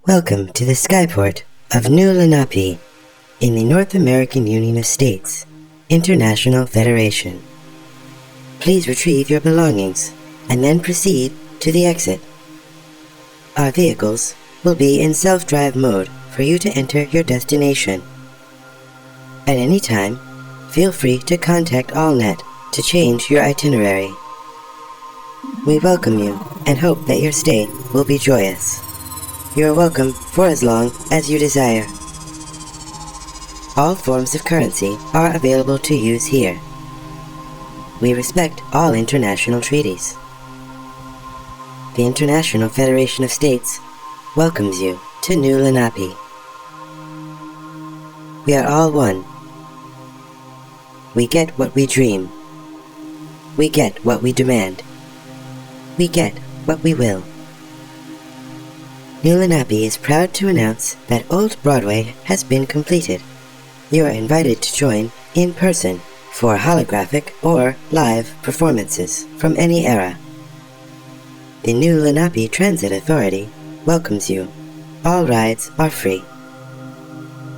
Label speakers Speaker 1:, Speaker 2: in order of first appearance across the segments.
Speaker 1: Welcome to the skyport of New Lenape in the North American Union of States, International Federation. Please retrieve your belongings and then proceed to the exit. Our vehicles will be in self-drive mode for you to enter your destination. At any time, feel free to contact AllNet to change your itinerary. We welcome you and hope that your stay will be joyous. You are welcome for as long as you desire. All forms of currency are available to use here. We respect all international treaties. The International Federation of States welcomes you to New Lenape. We are all one. We get what we dream. We get what we demand. We get what we will. New Lenape is proud to announce that Old Broadway has been completed. You are invited to join in person for holographic or live performances from any era. The New Lenape Transit Authority welcomes you. All rides are free.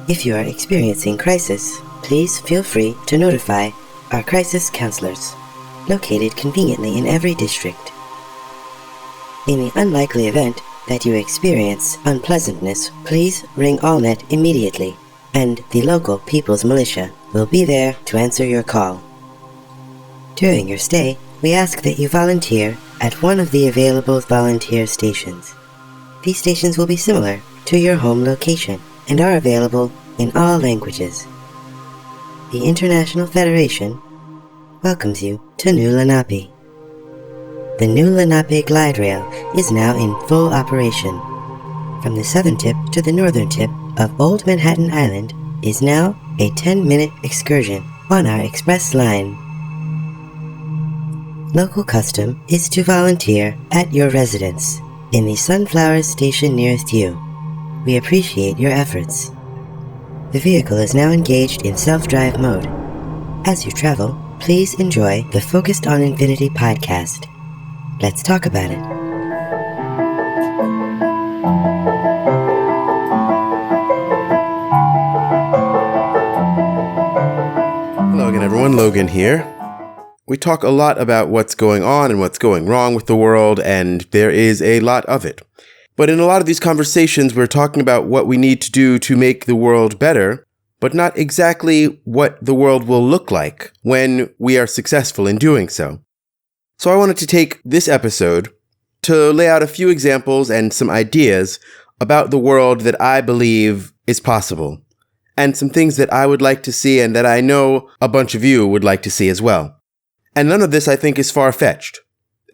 Speaker 1: If you are experiencing crisis, please feel free to notify our crisis counselors, located conveniently in every district. In the unlikely event that you experience unpleasantness, please ring AllNet immediately, and the local People's Militia will be there to answer your call. During your stay, we ask that you volunteer at one of the available volunteer stations. These stations will be similar to your home location and are available in all languages. The International Federation welcomes you to New Lenape. The New Lenape Glide Rail is now in full operation. From the southern tip to the northern tip of Old Manhattan Island is now a 10-minute excursion on our express line. Local custom is to volunteer at your residence in the Sunflower station nearest you. We appreciate your efforts. The vehicle is now engaged in self-drive mode. As you travel, please enjoy the Focused on Infinity podcast. Let's talk about it.
Speaker 2: Hello again, everyone. Logan here. We talk a lot about what's going on and what's going wrong with the world, and there is a lot of it. But in a lot of these conversations, we're talking about what we need to do to make the world better, but not exactly what the world will look like when we are successful in doing so. So I wanted to take this episode to lay out a few examples and some ideas about the world that I believe is possible, and some things that I would like to see and that I know a bunch of you would like to see as well. And none of this, I think, is far-fetched.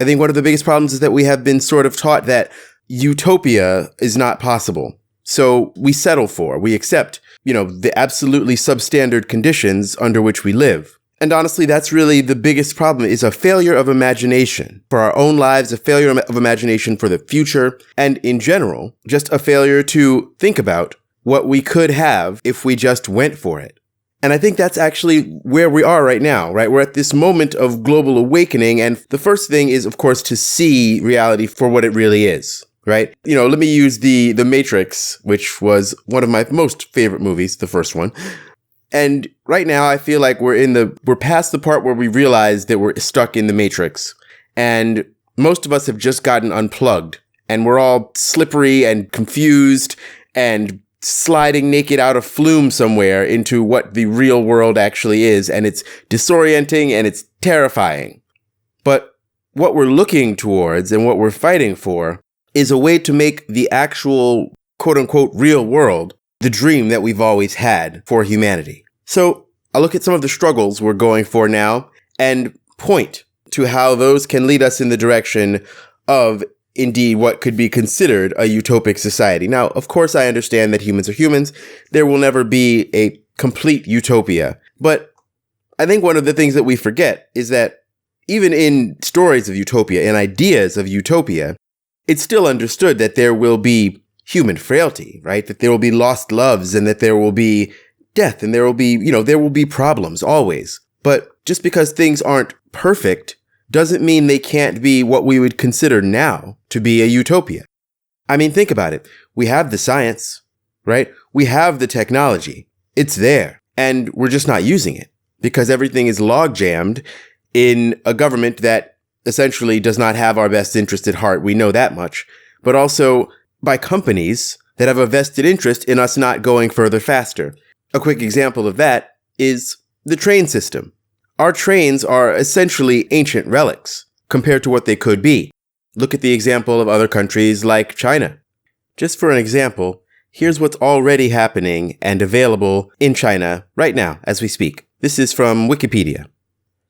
Speaker 2: I think one of the biggest problems is that we have been sort of taught that utopia is not possible. So we accept, the absolutely substandard conditions under which we live. And honestly, that's really the biggest problem, is a failure of imagination for our own lives, a failure of imagination for the future, and in general, just a failure to think about what we could have if we just went for it. And I think that's actually where we are right now, right? We're at this moment of global awakening, and the first thing is, of course, to see reality for what it really is, right? Let me use The Matrix, which was one of my most favorite movies, the first one. And right now, I feel like we're past the part where we realize that we're stuck in the Matrix. And most of us have just gotten unplugged. And we're all slippery and confused and sliding naked out of flume somewhere into what the real world actually is. And it's disorienting and it's terrifying. But what we're looking towards and what we're fighting for is a way to make the actual quote-unquote real world the dream that we've always had for humanity. So I'll look at some of the struggles we're going for now and point to how those can lead us in the direction of, indeed, what could be considered a utopic society. Now, of course, I understand that humans are humans. There will never be a complete utopia. But I think one of the things that we forget is that even in stories of utopia and ideas of utopia, it's still understood that there will be human frailty, right? That there will be lost loves and that there will be death and there will be problems always. But just because things aren't perfect doesn't mean they can't be what we would consider now to be a utopia. I mean, think about it. We have the science, right? We have the technology. It's there. And we're just not using it because everything is log jammed in a government that essentially does not have our best interest at heart. We know that much. But also by companies that have a vested interest in us not going further faster. A quick example of that is the train system. Our trains are essentially ancient relics compared to what they could be. Look at the example of other countries like China. Just for an example, here's what's already happening and available in China right now as we speak. This is from Wikipedia.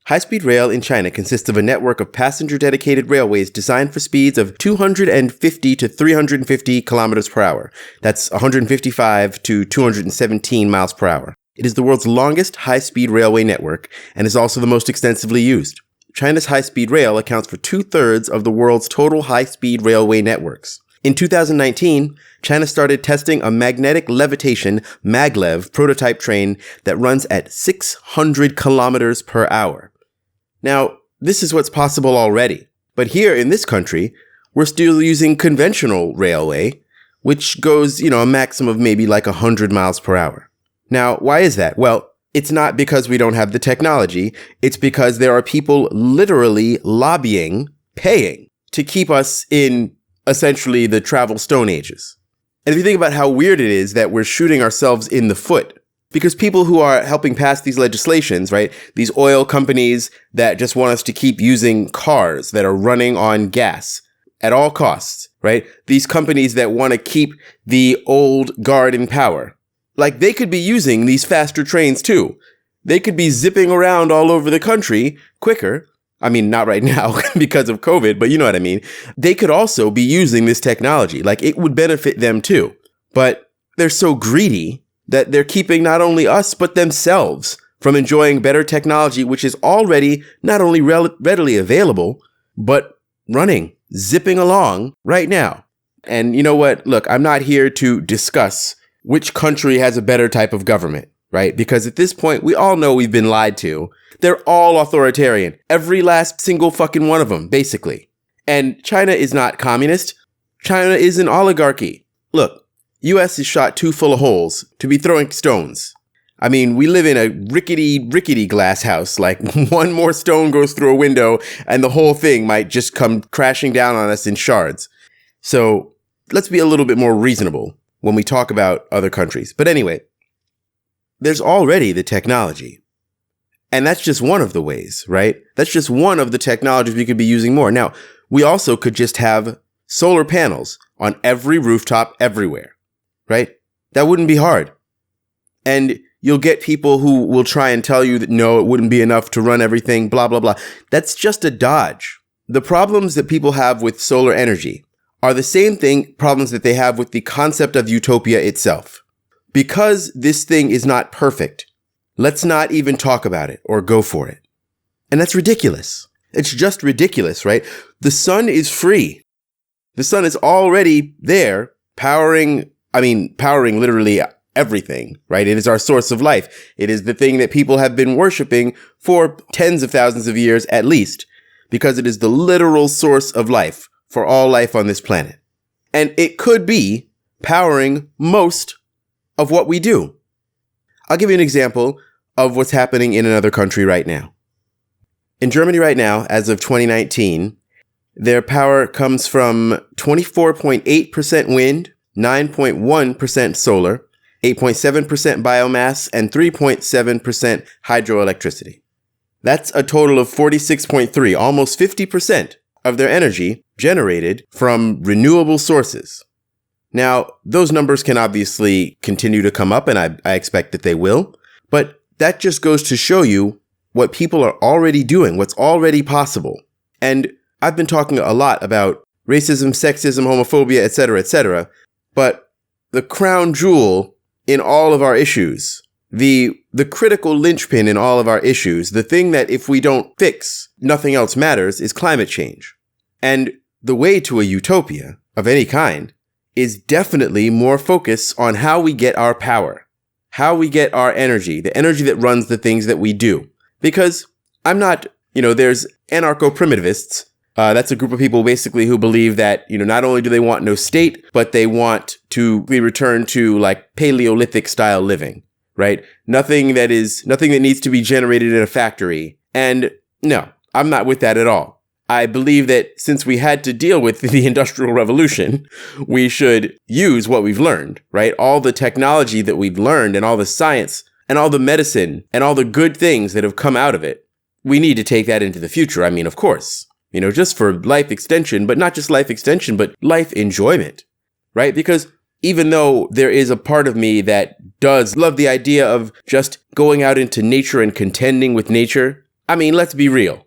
Speaker 2: High-speed rail in China consists of a network of passenger-dedicated railways designed for speeds of 250 to 350 kilometers per hour. That's 155 to 217 miles per hour. It is the world's longest high-speed railway network and is also the most extensively used. China's high-speed rail accounts for 2/3 of the world's total high-speed railway networks. In 2019, China started testing a magnetic levitation maglev prototype train that runs at 600 kilometers per hour. Now, this is what's possible already. But here in this country, we're still using conventional railway, which goes, a maximum of maybe like 100 miles per hour. Now, why is that? Well, it's not because we don't have the technology. It's because there are people literally lobbying, paying to keep us in essentially the travel stone ages. And if you think about how weird it is that we're shooting ourselves in the foot, because people who are helping pass these legislations, right, these oil companies that just want us to keep using cars that are running on gas at all costs, right? These companies that want to keep the old guard in power. Like, they could be using these faster trains too. They could be zipping around all over the country quicker. I mean, not right now because of COVID, but you know what I mean. They could also be using this technology. Like, it would benefit them too. But they're so greedy that they're keeping not only us, but themselves from enjoying better technology, which is already not only readily available, but running, zipping along right now. And you know what? Look, I'm not here to discuss which country has a better type of government, right? Because at this point, we all know we've been lied to. They're all authoritarian. Every last single fucking one of them, basically. And China is not communist. China is an oligarchy. Look, US is shot too full of holes to be throwing stones. I mean, we live in a rickety glass house. Like, one more stone goes through a window and the whole thing might just come crashing down on us in shards. So let's be a little bit more reasonable when we talk about other countries. But anyway, there's already the technology. And that's just one of the ways, right? That's just one of the technologies we could be using more. Now, we also could just have solar panels on every rooftop everywhere, right? That wouldn't be hard. And you'll get people who will try and tell you that, no, it wouldn't be enough to run everything, blah, blah, blah. That's just a dodge. The problems that people have with solar energy are the same problems that they have with the concept of utopia itself. Because this thing is not perfect, let's not even talk about it or go for it. And that's ridiculous. It's just ridiculous, right? The sun is free. The sun is already there, powering literally everything, right? It is our source of life. It is the thing that people have been worshiping for tens of thousands of years at least, because it is the literal source of life for all life on this planet. And it could be powering most of what we do. I'll give you an example of what's happening in another country right now. In Germany right now, as of 2019, their power comes from 24.8% wind, 9.1% solar, 8.7% biomass, and 3.7% hydroelectricity. That's a total of 46.3, almost 50% of their energy generated from renewable sources. Now, those numbers can obviously continue to come up, and I expect that they will, but that just goes to show you what people are already doing, what's already possible. And I've been talking a lot about racism, sexism, homophobia, etc., but the crown jewel in all of our issues, the critical linchpin in all of our issues, the thing that if we don't fix, nothing else matters, is climate change. And the way to a utopia of any kind is definitely more focus on how we get our power, how we get our energy, the energy that runs the things that we do. Because I'm not, there's anarcho-primitivists That's a group of people basically who believe that, not only do they want no state, but they want to be returned to like Paleolithic style living, right? Nothing that needs to be generated in a factory. And no, I'm not with that at all. I believe that since we had to deal with the Industrial Revolution, we should use what we've learned, right? All the technology that we've learned and all the science and all the medicine and all the good things that have come out of it. We need to take that into the future. I mean, of course, just for life extension, but not just life extension, but life enjoyment, right? Because even though there is a part of me that does love the idea of just going out into nature and contending with nature, I mean, let's be real,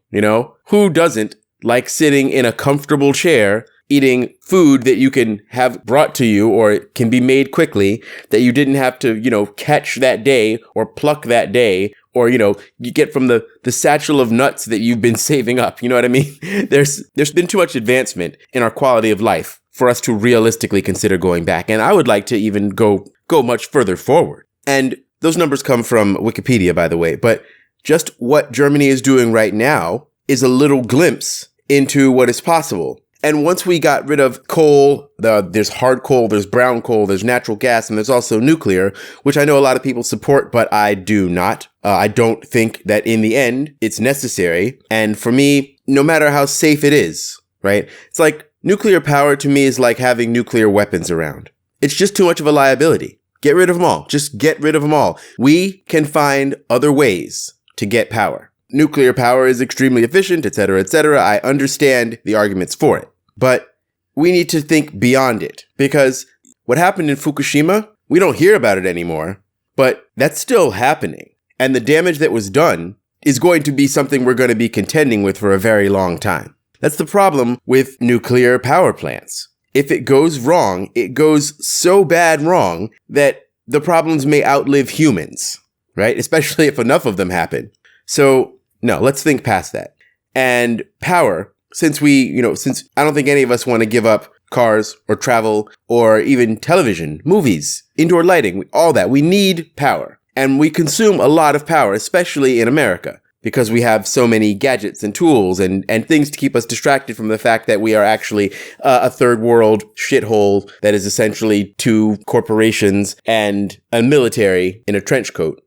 Speaker 2: who doesn't like sitting in a comfortable chair, eating food that you can have brought to you or it can be made quickly, that you didn't have to, catch that day or pluck that day, or, you get from the satchel of nuts that you've been saving up. You know what I mean? There's been too much advancement in our quality of life for us to realistically consider going back. And I would like to even go much further forward. And those numbers come from Wikipedia, by the way. But just what Germany is doing right now is a little glimpse into what is possible. And once we got rid of coal, there's hard coal, there's brown coal, there's natural gas, and there's also nuclear, which I know a lot of people support, but I do not. I don't think that in the end it's necessary. And for me, no matter how safe it is, right? It's like nuclear power to me is like having nuclear weapons around. It's just too much of a liability. Get rid of them all. Just get rid of them all. We can find other ways to get power. Nuclear power is extremely efficient, et cetera, et cetera. I understand the arguments for it, but we need to think beyond it, because what happened in Fukushima, we don't hear about it anymore, but that's still happening. And the damage that was done is going to be something we're going to be contending with for a very long time. That's the problem with nuclear power plants. If it goes wrong, it goes so bad wrong that the problems may outlive humans, right? Especially if enough of them happen. So no, let's think past that. And power, since I don't think any of us want to give up cars or travel or even television, movies, indoor lighting, all that. We need power. And we consume a lot of power, especially in America, because we have so many gadgets and tools and things to keep us distracted from the fact that we are actually a third world shithole that is essentially two corporations and a military in a trench coat.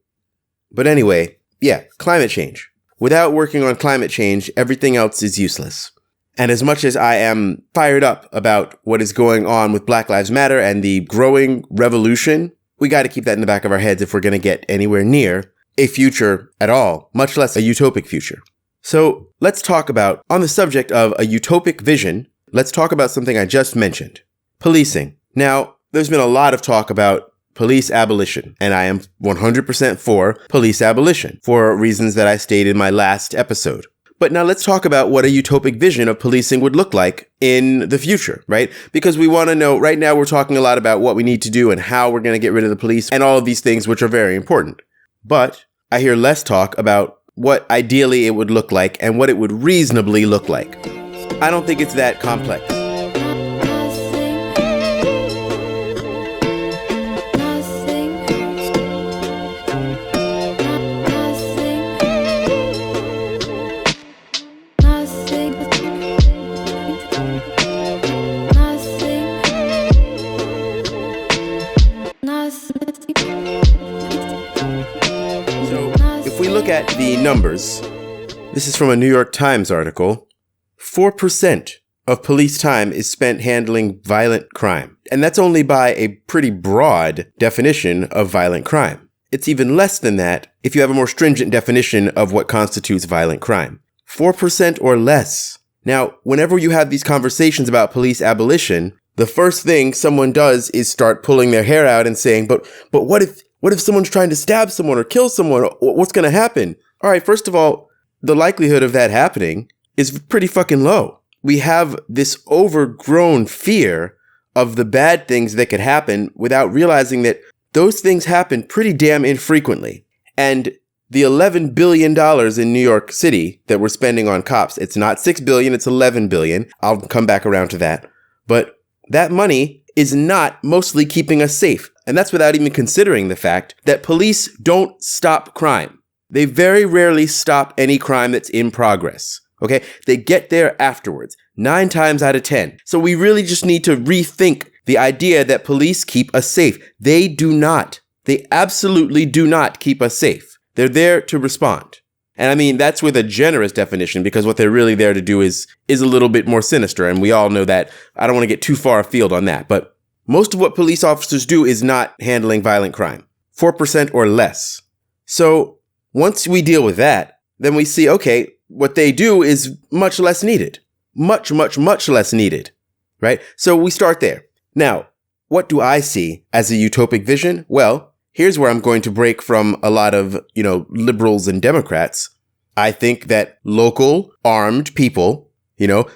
Speaker 2: But anyway, yeah, climate change. Without working on climate change, everything else is useless. And as much as I am fired up about what is going on with Black Lives Matter and the growing revolution, we got to keep that in the back of our heads if we're going to get anywhere near a future at all, much less a utopic future. So let's talk about, on the subject of a utopic vision, let's talk about something I just mentioned, policing. Now, there's been a lot of talk about police abolition, and I am 100% for police abolition for reasons that I stated in my last episode. But now let's talk about what a utopic vision of policing would look like in the future, right? Because we want to know, right now we're talking a lot about what we need to do and how we're going to get rid of the police and all of these things, which are very important. But I hear less talk about what ideally it would look like and what it would reasonably look like. I don't think it's that complex. At the numbers, this is from a New York Times article, 4% of police time is spent handling violent crime. And that's only by a pretty broad definition of violent crime. It's even less than that if you have a more stringent definition of what constitutes violent crime. 4% or less. Now, whenever you have these conversations about police abolition, the first thing someone does is start pulling their hair out and saying, but what if someone's trying to stab someone or kill someone? What's going to happen? All right, first of all, the likelihood of that happening is pretty fucking low. We have this overgrown fear of the bad things that could happen without realizing that those things happen pretty damn infrequently. And the $11 billion in New York City that we're spending on cops, it's not $6 billion, it's $11 billion. I'll come back around to that. But that money is not mostly keeping us safe. And that's without even considering the fact that police don't stop crime. They very rarely stop any crime that's in progress. Okay? They get there afterwards, 9 times out of 10. So we really just need to rethink the idea that police keep us safe. They do not. They absolutely do not keep us safe. They're there to respond. And I mean, that's with a generous definition, because what they're really there to do is a little bit more sinister. And we all know that. I don't want to get too far afield on that. But most of what police officers do is not handling violent crime. 4% or less. So once we deal with that, then we see, okay, what they do is much less needed. Much, much, much less needed. Right? So we start there. Now, what do I see as a utopic vision? Well, here's where I'm going to break from a lot of, liberals and Democrats. I think that local armed people,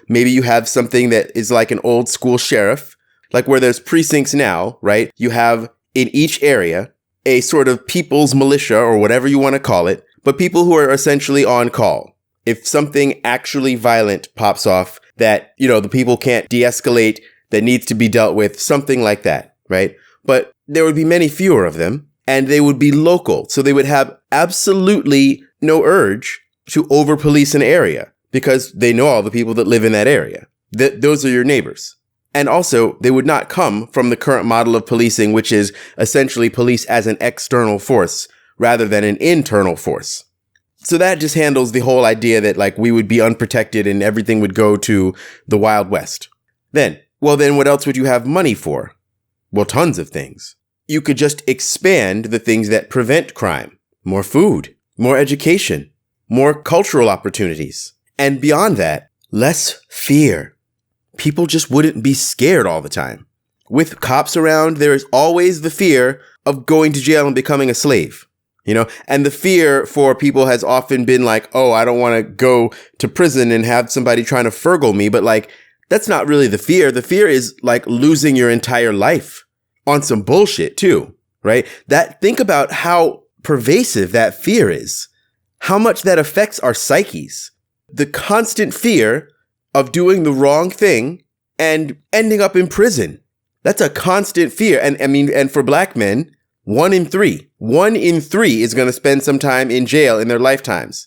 Speaker 2: maybe you have something that is like an old school sheriff, like where there's precincts now, right? You have in each area a sort of people's militia or whatever you want to call it, but people who are essentially on call. If something actually violent pops off that, the people can't de-escalate, that needs to be dealt with, something like that, right? But there would be many fewer of them, and they would be local. So they would have absolutely no urge to over-police an area because they know all the people that live in that area. Those are your neighbors. And also, they would not come from the current model of policing, which is essentially police as an external force rather than an internal force. So that just handles the whole idea that we would be unprotected and everything would go to the Wild West. Then what else would you have money for? Well, tons of things. You could just expand the things that prevent crime. More food, more education, more cultural opportunities. And beyond that, less fear. People just wouldn't be scared all the time. With cops around, there is always the fear of going to jail and becoming a slave. And the fear for people has often been like, oh, I don't want to go to prison and have somebody trying to Fergal me. But that's not really the fear. The fear is losing your entire life on some bullshit too, right? Think about how pervasive that fear is, how much that affects our psyches. The constant fear of doing the wrong thing and ending up in prison. That's a constant fear. And for black men, 1 in 3 is going to spend some time in jail in their lifetimes.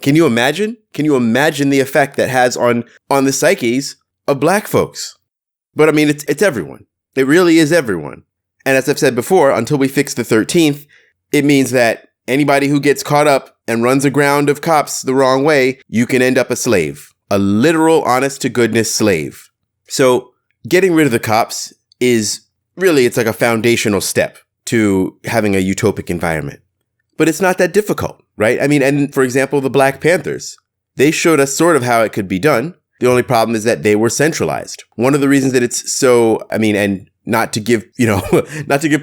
Speaker 2: Can you imagine? Can you imagine the effect that has on the psyches of black folks? But it's everyone. It really is everyone. And as I've said before, until we fix the 13th, it means that anybody who gets caught up and runs aground of cops the wrong way, you can end up a slave, a literal, honest to goodness slave. So getting rid of the cops is really, it's like a foundational step to having a utopic environment. But it's not that difficult, right? And for example, the Black Panthers, they showed us sort of how it could be done. The only problem is that they were centralized. One of the reasons that it's so, and not to give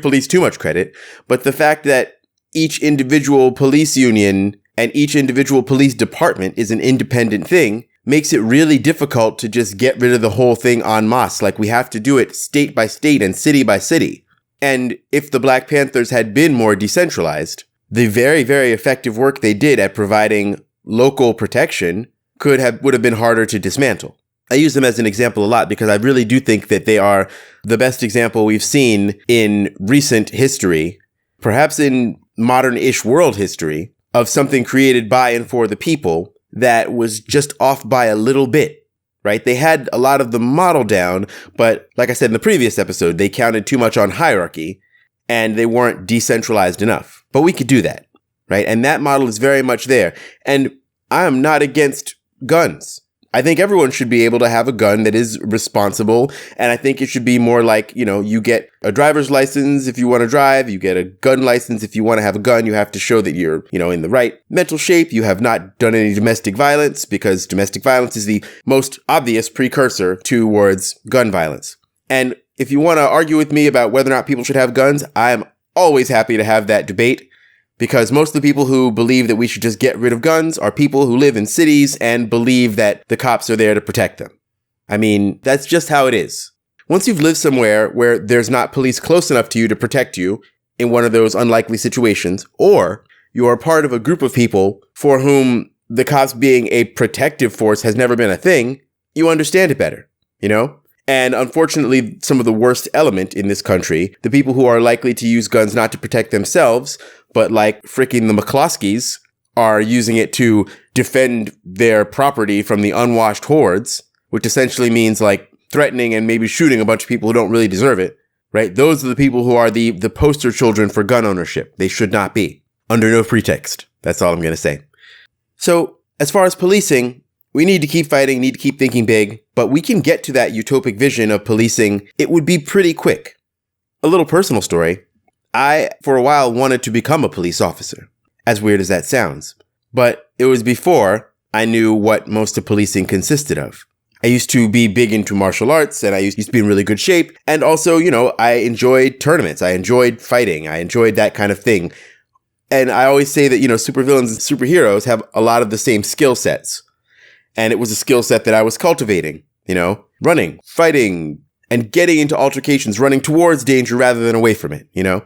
Speaker 2: police too much credit, but the fact that each individual police union and each individual police department is an independent thing makes it really difficult to just get rid of the whole thing en masse. We have to do it state by state and city by city. And if the Black Panthers had been more decentralized, the very, very effective work they did at providing local protection would have been harder to dismantle. I use them as an example a lot because I really do think that they are the best example we've seen in recent history, perhaps in modern-ish world history, of something created by and for the people that was just off by a little bit, right? They had a lot of the model down, but like I said in the previous episode, they counted too much on hierarchy and they weren't decentralized enough. But we could do that, right? And that model is very much there. And I am not against guns. I think everyone should be able to have a gun that is responsible. And I think it should be more like, you get a driver's license if you want to drive, you get a gun license if you want to have a gun. You have to show that you're, in the right mental shape. You have not done any domestic violence, because domestic violence is the most obvious precursor towards gun violence. And if you want to argue with me about whether or not people should have guns, I am always happy to have that debate. Because most of the people who believe that we should just get rid of guns are people who live in cities and believe that the cops are there to protect them. That's just how it is. Once you've lived somewhere where there's not police close enough to you to protect you in one of those unlikely situations, or you are part of a group of people for whom the cops being a protective force has never been a thing, you understand it better, And unfortunately, some of the worst element in this country, the people who are likely to use guns not to protect themselves, but like freaking the McCloskeys, are using it to defend their property from the unwashed hordes, which essentially means like threatening and maybe shooting a bunch of people who don't really deserve it, right? Those are the people who are the poster children for gun ownership. They should not be, under no pretext. That's all I'm going to say. So as far as policing, we need to keep fighting, need to keep thinking big, but we can get to that utopic vision of policing. It would be pretty quick. A little personal story. I, for a while, wanted to become a police officer, as weird as that sounds. But it was before I knew what most of policing consisted of. I used to be big into martial arts, and I used to be in really good shape. And also, I enjoyed tournaments. I enjoyed fighting. I enjoyed that kind of thing. And I always say that, supervillains and superheroes have a lot of the same skill sets. And it was a skill set that I was cultivating, running, fighting, and getting into altercations, running towards danger rather than away from it, And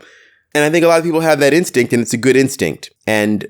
Speaker 2: I think a lot of people have that instinct, and it's a good instinct. And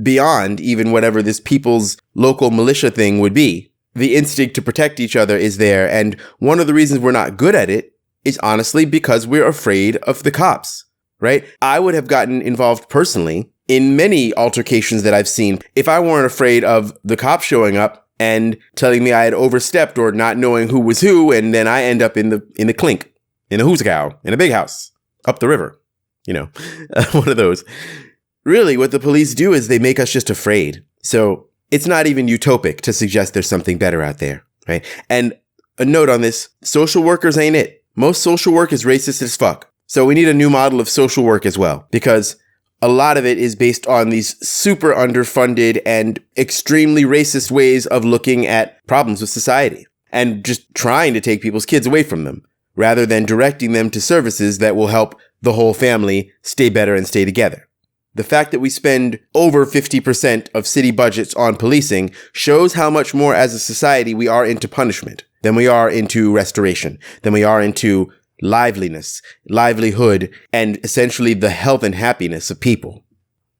Speaker 2: beyond even whatever this people's local militia thing would be, the instinct to protect each other is there. And one of the reasons we're not good at it is honestly because we're afraid of the cops, right? I would have gotten involved personally in many altercations that I've seen if I weren't afraid of the cops showing up and telling me I had overstepped or not knowing who was who. And then I end up in the clink, in the hoosegow, in a big house, up the river, one of those. Really, what the police do is they make us just afraid. So it's not even utopic to suggest there's something better out there, right? And a note on this, social workers ain't it. Most social work is racist as fuck. So we need a new model of social work as well, because a lot of it is based on these super underfunded and extremely racist ways of looking at problems with society and just trying to take people's kids away from them rather than directing them to services that will help the whole family stay better and stay together. The fact that we spend over 50% of city budgets on policing shows how much more as a society we are into punishment than we are into restoration, than we are into liveliness, livelihood, and essentially the health and happiness of people.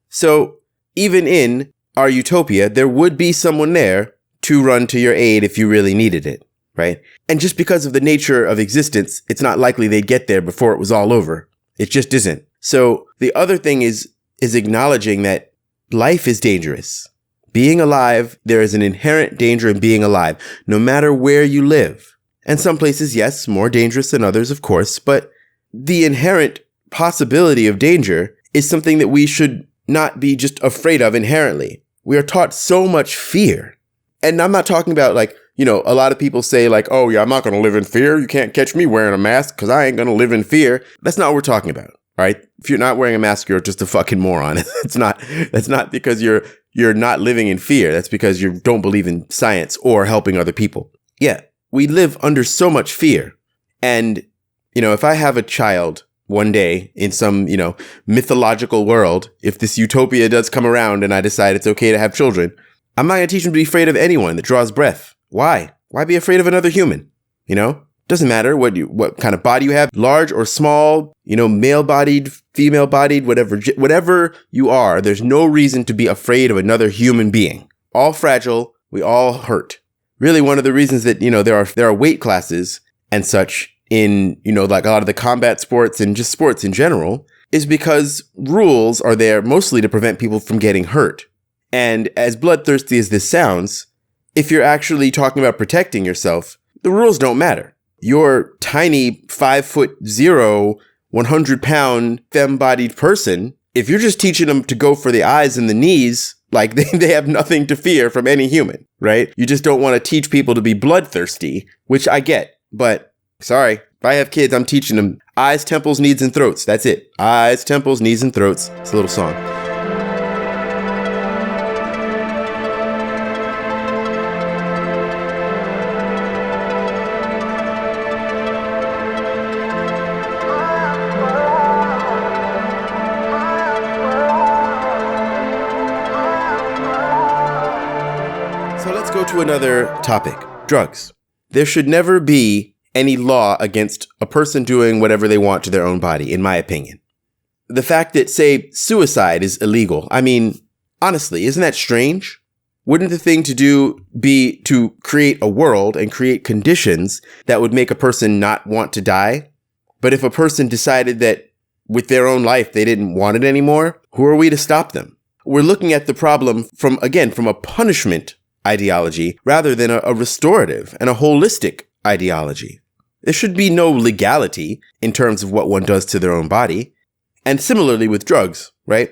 Speaker 2: So even in our utopia, there would be someone there to run to your aid if you really needed it, right? And just because of the nature of existence, it's not likely they'd get there before it was all over. It just isn't. So the other thing is acknowledging that life is dangerous. Being alive, there is an inherent danger in being alive, no matter where you live. And some places, yes, more dangerous than others, of course, but the inherent possibility of danger is something that we should not be just afraid of inherently. We are taught so much fear. And I'm not talking about a lot of people say oh yeah, I'm not going to live in fear. You can't catch me wearing a mask because I ain't going to live in fear. That's not what we're talking about. All right. If you're not wearing a mask, you're just a fucking moron. That's not because you're not living in fear. That's because you don't believe in science or helping other people. Yeah. We live under so much fear. And, if I have a child one day in some, mythological world, if this utopia does come around and I decide it's okay to have children, I'm not going to teach them to be afraid of anyone that draws breath. Why? Why be afraid of another human? Doesn't matter what kind of body you have, large or small, male-bodied, female-bodied, whatever you are, there's no reason to be afraid of another human being. All fragile, we all hurt. Really, one of the reasons that, there are weight classes and such in, a lot of the combat sports and just sports in general is because rules are there mostly to prevent people from getting hurt. And as bloodthirsty as this sounds, if you're actually talking about protecting yourself, the rules don't matter. Your tiny 5'0", 100-pound femme-bodied person, if you're just teaching them to go for the eyes and the knees, they have nothing to fear from any human, right? You just don't want to teach people to be bloodthirsty, which I get. But sorry, if I have kids, I'm teaching them eyes, temples, knees, and throats. That's it. Eyes, temples, knees, and throats. It's a little song. To another topic, drugs. There should never be any law against a person doing whatever they want to their own body, in my opinion. The fact that, say, suicide is illegal, honestly, isn't that strange? Wouldn't the thing to do be to create a world and create conditions that would make a person not want to die? But if a person decided that with their own life they didn't want it anymore, who are we to stop them? We're looking at the problem from a punishment ideology rather than a restorative and a holistic ideology. There should be no legality in terms of what one does to their own body. And similarly with drugs, right?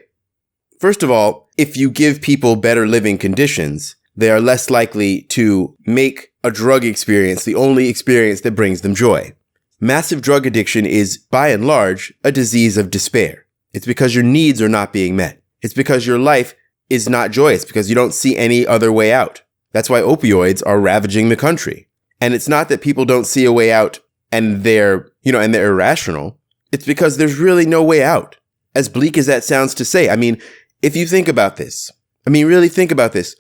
Speaker 2: First of all, if you give people better living conditions, they are less likely to make a drug experience the only experience that brings them joy. Massive drug addiction is, by and large, a disease of despair. It's because your needs are not being met. It's because your life is not joyous, because you don't see any other way out. That's why opioids are ravaging the country. And it's not that people don't see a way out and they're irrational. It's because there's really no way out. As bleak as that sounds to say. I mean, if you think about this, really think about this.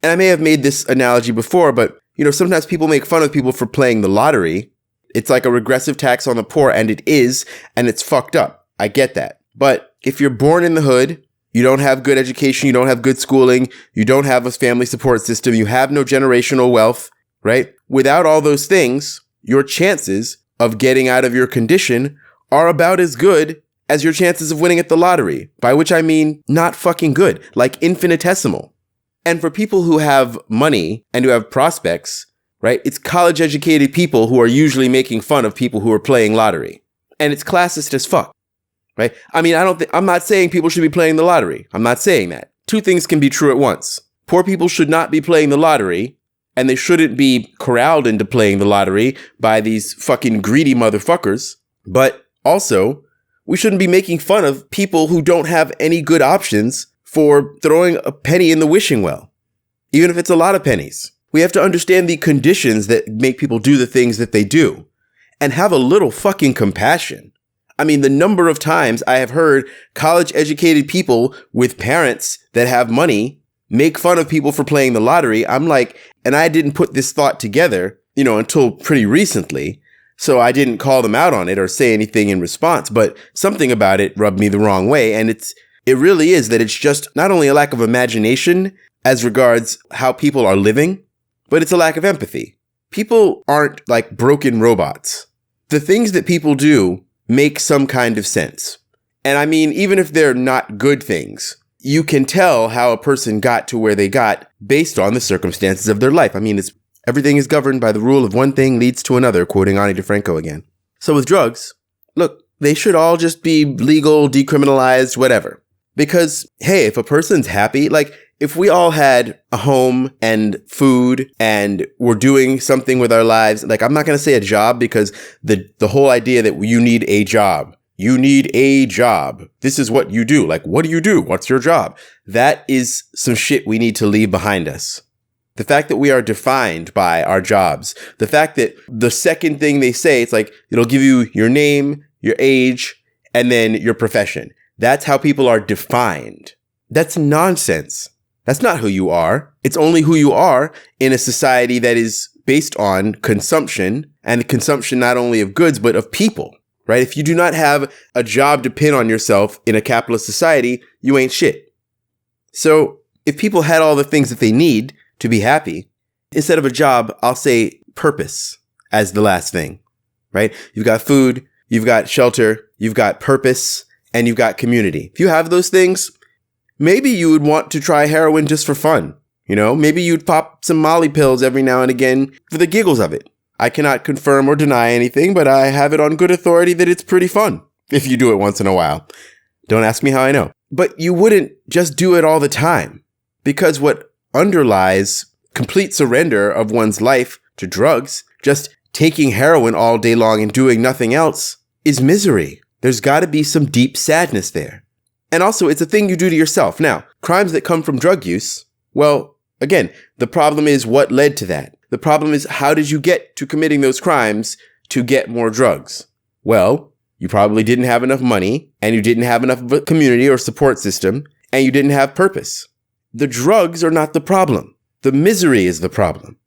Speaker 2: And I may have made this analogy before, but, sometimes people make fun of people for playing the lottery. It's like a regressive tax on the poor, and it is, and it's fucked up. I get that. But if you're born in the hood, you don't have good education, you don't have good schooling, you don't have a family support system, you have no generational wealth, right? Without all those things, your chances of getting out of your condition are about as good as your chances of winning at the lottery, by which I mean not fucking good, like infinitesimal. And for people who have money and who have prospects, right, it's college-educated people who are usually making fun of people who are playing lottery. And it's classist as fuck. Right? I'm not saying people should be playing the lottery. I'm not saying that. Two things can be true at once. Poor people should not be playing the lottery, and they shouldn't be corralled into playing the lottery by these fucking greedy motherfuckers. But also, we shouldn't be making fun of people who don't have any good options for throwing a penny in the wishing well, even if it's a lot of pennies. We have to understand the conditions that make people do the things that they do, and have a little fucking compassion. The number of times I have heard college-educated people with parents that have money make fun of people for playing the lottery. I'm like, and I didn't put this thought together, until pretty recently. So I didn't call them out on it or say anything in response, but something about it rubbed me the wrong way. And it really is that it's just not only a lack of imagination as regards how people are living, but it's a lack of empathy. People aren't like broken robots. The things that people do make some kind of sense. And even if they're not good things, you can tell how a person got to where they got based on the circumstances of their life. Everything is governed by the rule of one thing leads to another, quoting Ani DeFranco again. So with drugs, look, they should all just be legal, decriminalized, whatever. Because, hey, if a person's happy, if we all had a home and food and we're doing something with our lives, I'm not going to say a job, because the whole idea that you need a job, this is what you do. What do you do? What's your job? That is some shit we need to leave behind us. The fact that we are defined by our jobs, the fact that the second thing they say, it's it'll give you your name, your age, and then your profession. That's how people are defined. That's nonsense. That's not who you are. It's only who you are in a society that is based on consumption, and the consumption not only of goods, but of people, right? If you do not have a job to pin on yourself in a capitalist society, you ain't shit. So if people had all the things that they need to be happy, instead of a job, I'll say purpose as the last thing, right? You've got food, you've got shelter, you've got purpose, and you've got community. If you have those things, maybe you would want to try heroin just for fun. Maybe you'd pop some Molly pills every now and again for the giggles of it. I cannot confirm or deny anything, but I have it on good authority that it's pretty fun if you do it once in a while. Don't ask me how I know. But you wouldn't just do it all the time, because what underlies complete surrender of one's life to drugs, just taking heroin all day long and doing nothing else, is misery. There's got to be some deep sadness there. And also, it's a thing you do to yourself. Now, crimes that come from drug use, well, again, the problem is what led to that. The problem is, how did you get to committing those crimes to get more drugs? Well, you probably didn't have enough money, and you didn't have enough of a community or support system, and you didn't have purpose. The drugs are not the problem. The misery is the problem.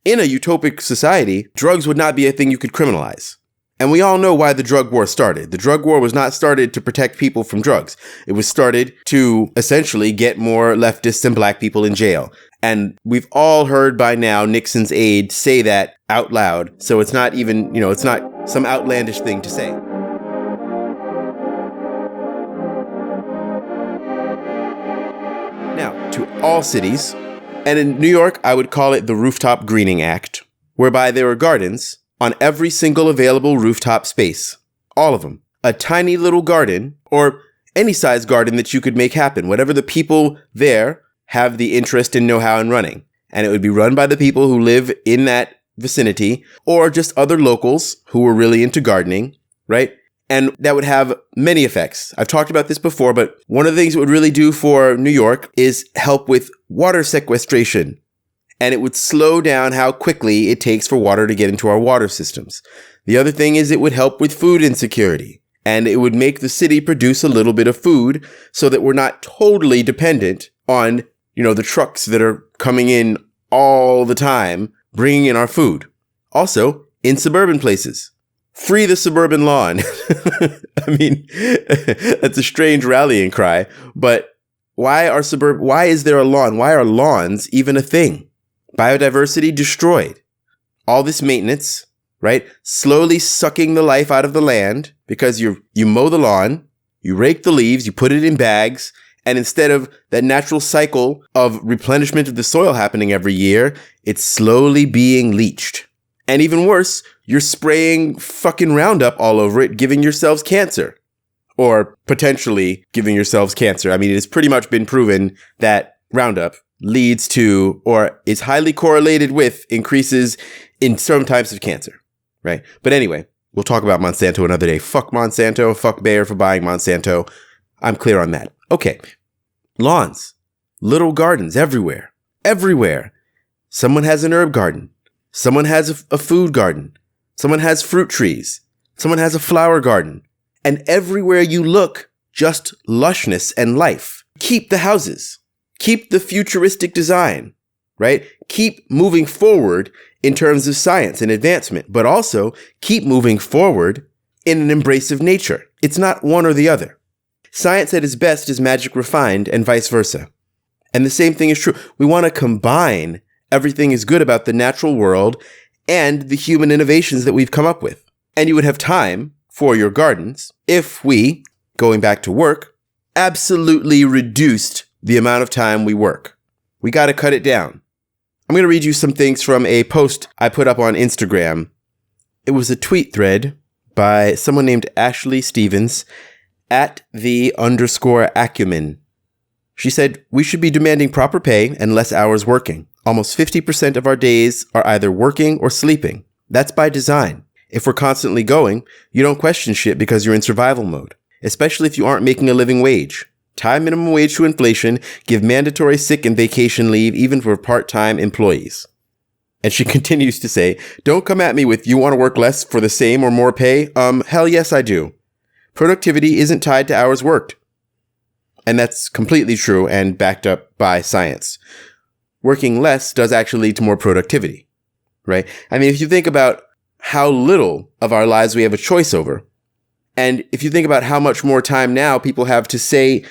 Speaker 2: In a utopic society, drugs would not be a thing you could criminalize. And we all know why the drug war started. The drug war was not started to protect people from drugs. It was started to essentially get more leftists and black people in jail. And we've all heard by now Nixon's aide say that out loud. So it's not even, it's not some outlandish thing to say. all cities. And in New York, I would call it the Rooftop Greening Act, whereby there were gardens on every single available rooftop space. All of them. A tiny little garden, or any size garden that you could make happen, whatever the people there have the interest and know-how in running. And it would be run by the people who live in that vicinity, or just other locals who were really into gardening, right? And that would have many effects. I've talked about this before, but one of the things it would really do for New York is help with water sequestration. And it would slow down how quickly it takes for water to get into our water systems. The other thing is it would help with food insecurity. And it would make the city produce a little bit of food so that we're not totally dependent on, the trucks that are coming in all the time, bringing in our food. Also, in suburban places. Free the suburban lawn. I mean, that's a strange rallying cry, but why is there a lawn? Why are lawns even a thing? Biodiversity destroyed. All this maintenance, right? Slowly sucking the life out of the land because you mow the lawn, you rake the leaves, you put it in bags, and instead of that natural cycle of replenishment of the soil happening every year, it's slowly being leached. And even worse, you're spraying fucking Roundup all over it, giving yourselves cancer. Or potentially giving yourselves cancer. I mean, it has pretty much been proven that Roundup leads to, or is highly correlated with, increases in some types of cancer, right? But anyway, we'll talk about Monsanto another day. Fuck Monsanto. Fuck Bayer for buying Monsanto. I'm clear on that. Okay. Lawns. Little gardens everywhere. Everywhere. Someone has an herb garden. Someone has a food garden. Someone has fruit trees. Someone has a flower garden. And everywhere you look, just lushness and life. Keep the houses. Keep the futuristic design, right? Keep moving forward in terms of science and advancement, but also keep moving forward in an embrace of nature. It's not one or the other. Science at its best is magic refined and vice versa. And the same thing is true. We want to combine everything is good about the natural world and the human innovations that we've come up with. And you would have time for your gardens if we, going back to work, absolutely reduced the amount of time we work. We got to cut it down. I'm going to read you some things from a post I put up on Instagram. It was a tweet thread by someone named Ashley Stevens at @the_acumen. She said, "We should be demanding proper pay and less hours working. Almost 50% of our days are either working or sleeping. That's by design. If we're constantly going, you don't question shit because you're in survival mode, especially if you aren't making a living wage. Tie minimum wage to inflation, give mandatory sick and vacation leave even for part-time employees." And she continues to say, "Don't come at me with you want to work less for the same or more pay. Hell yes, I do. Productivity isn't tied to hours worked." And that's completely true and backed up by science. Working less does actually lead to more productivity, right? I mean, if you think about how little of our lives we have a choice over, and if you think about how much more time now people have to say,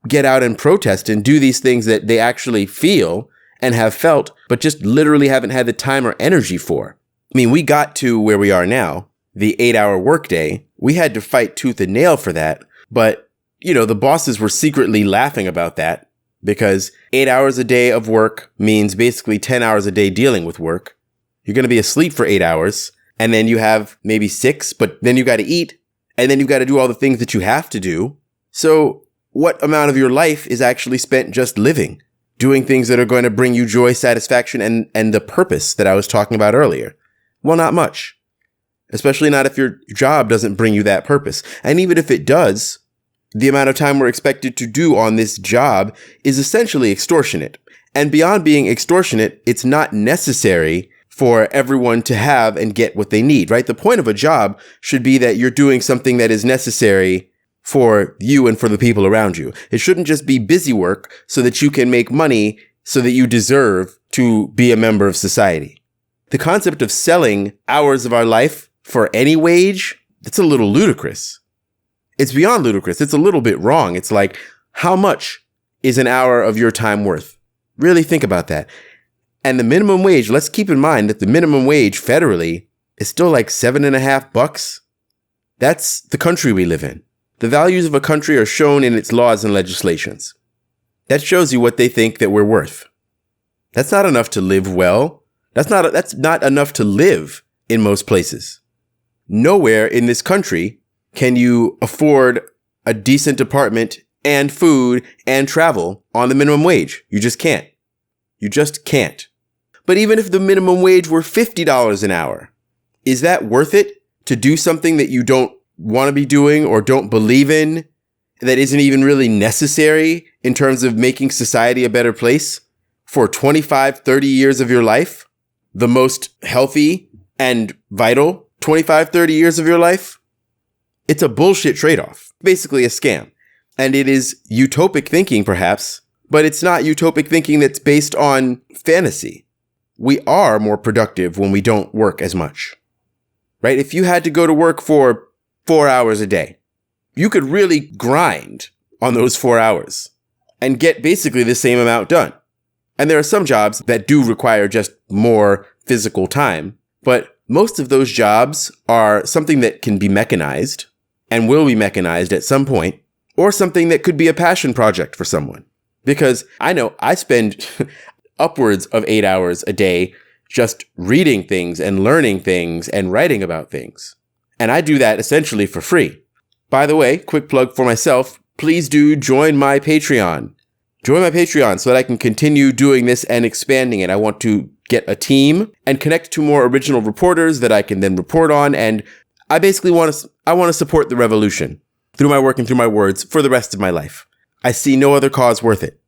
Speaker 2: get out and protest and do these things that they actually feel and have felt, but just literally haven't had the time or energy for. I mean, we got to where we are now, the 8-hour workday. We had to fight tooth and nail for that. But, the bosses were secretly laughing about that because 8 hours a day of work means basically 10 hours a day dealing with work. You're going to be asleep for 8 hours and then you have maybe 6, but then you got to eat and then you've got to do all the things that you have to do. So what amount of your life is actually spent just living, doing things that are going to bring you joy, satisfaction, and the purpose that I was talking about earlier? Well, not much. Especially not if your job doesn't bring you that purpose. And even if it does, the amount of time we're expected to do on this job is essentially extortionate. And beyond being extortionate, it's not necessary for everyone to have and get what they need, right? The point of a job should be that you're doing something that is necessary for you and for the people around you. It shouldn't just be busy work so that you can make money so that you deserve to be a member of society. The concept of selling hours of our life for any wage, it's a little ludicrous. It's beyond ludicrous. It's a little bit wrong. It's like, how much is an hour of your time worth? Really think about that. And the minimum wage, let's keep in mind that the minimum wage federally is still like $7.50. That's the country we live in. The values of a country are shown in its laws and legislations. That shows you what they think that we're worth. That's not enough to live well. That's not enough to live in most places. Nowhere in this country can you afford a decent apartment and food and travel on the minimum wage. You just can't. You just can't. But even if the minimum wage were $50 an hour, is that worth it to do something that you don't want to be doing or don't believe in, that isn't even really necessary in terms of making society a better place for 25, 30 years of your life? The most healthy and vital 25, 30 years of your life? It's a bullshit trade-off, basically a scam. And it is utopic thinking, perhaps, but it's not utopic thinking that's based on fantasy. We are more productive when we don't work as much, right? If you had to go to work for 4 hours a day, you could really grind on those 4 hours and get basically the same amount done. And there are some jobs that do require just more physical time, but most of those jobs are something that can be mechanized and will be mechanized at some point, or something that could be a passion project for someone. Because I know I spend upwards of 8 hours a day just reading things and learning things and writing about things. And I do that essentially for free. By the way, quick plug for myself, please do join my Patreon. Join my Patreon so that I can continue doing this and expanding it. I want to get a team and connect to more original reporters that I can then report on. And I basically want to support the revolution through my work and through my words for the rest of my life. I see no other cause worth it.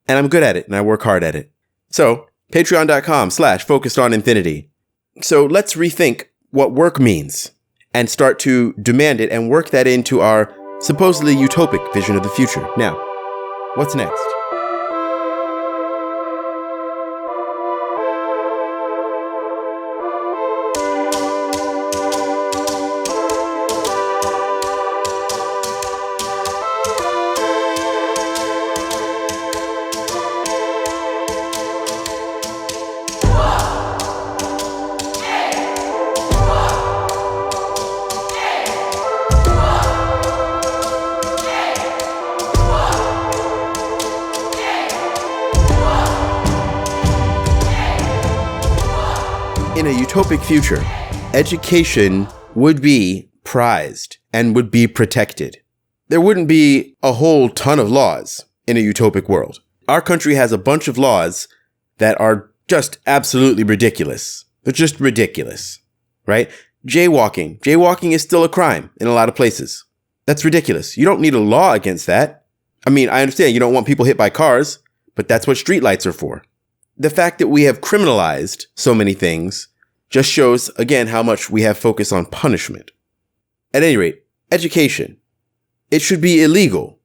Speaker 2: And I'm good at it and I work hard at it. So patreon.com/focusedOnInfinity. So let's rethink what work means and start to demand it and work that into our supposedly utopic vision of the future. Now, what's next? In a utopic future, education would be prized and would be protected. There wouldn't be a whole ton of laws in a utopic world. Our country has a bunch of laws that are just absolutely ridiculous. They're just ridiculous, right? Jaywalking. Jaywalking is still a crime in a lot of places. That's ridiculous. You don't need a law against that. I mean, I understand you don't want people hit by cars, but that's what streetlights are for. The fact that we have criminalized so many things just shows, again, how much we have focus on punishment. At any rate, education. It should be illegal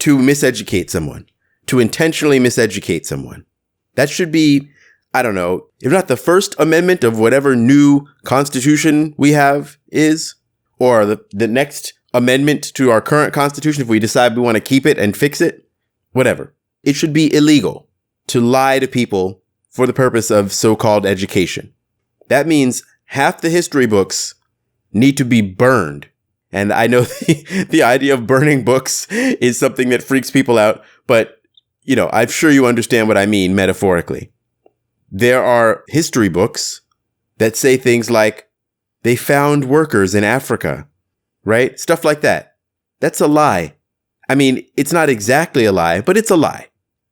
Speaker 2: to miseducate someone, to intentionally miseducate someone. That should be, I don't know, if not the First Amendment of whatever new constitution we have is, or the next amendment to our current constitution if we decide we want to keep it and fix it, whatever. It should be illegal to lie to people for the purpose of so-called education. That means half the history books need to be burned. And I know the idea of burning books is something that freaks people out, but, you know, I'm sure you understand what I mean metaphorically. There are history books that say things like, they found workers in Africa, right? Stuff like that. That's a lie. I mean, it's not exactly a lie, but it's a lie,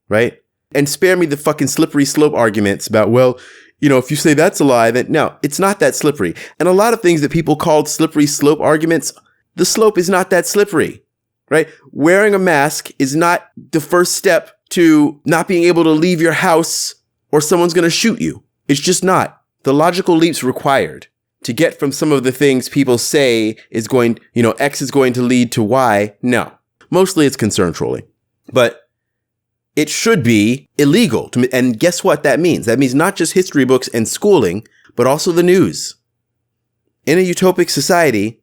Speaker 2: right? And spare me the fucking slippery slope arguments about, well, you know, if you say that's a lie, then no, it's not that slippery. And a lot of things that people called slippery slope arguments, the slope is not that slippery, right? Wearing a mask is not the first step to not being able to leave your house or someone's going to shoot you. It's just not. The logical leaps required to get from some of the things people say is going, you know, X is going to lead to Y. No, mostly it's concern trolling, but it should be illegal. And guess what that means? That means not just history books and schooling, but also the news. In a utopic society,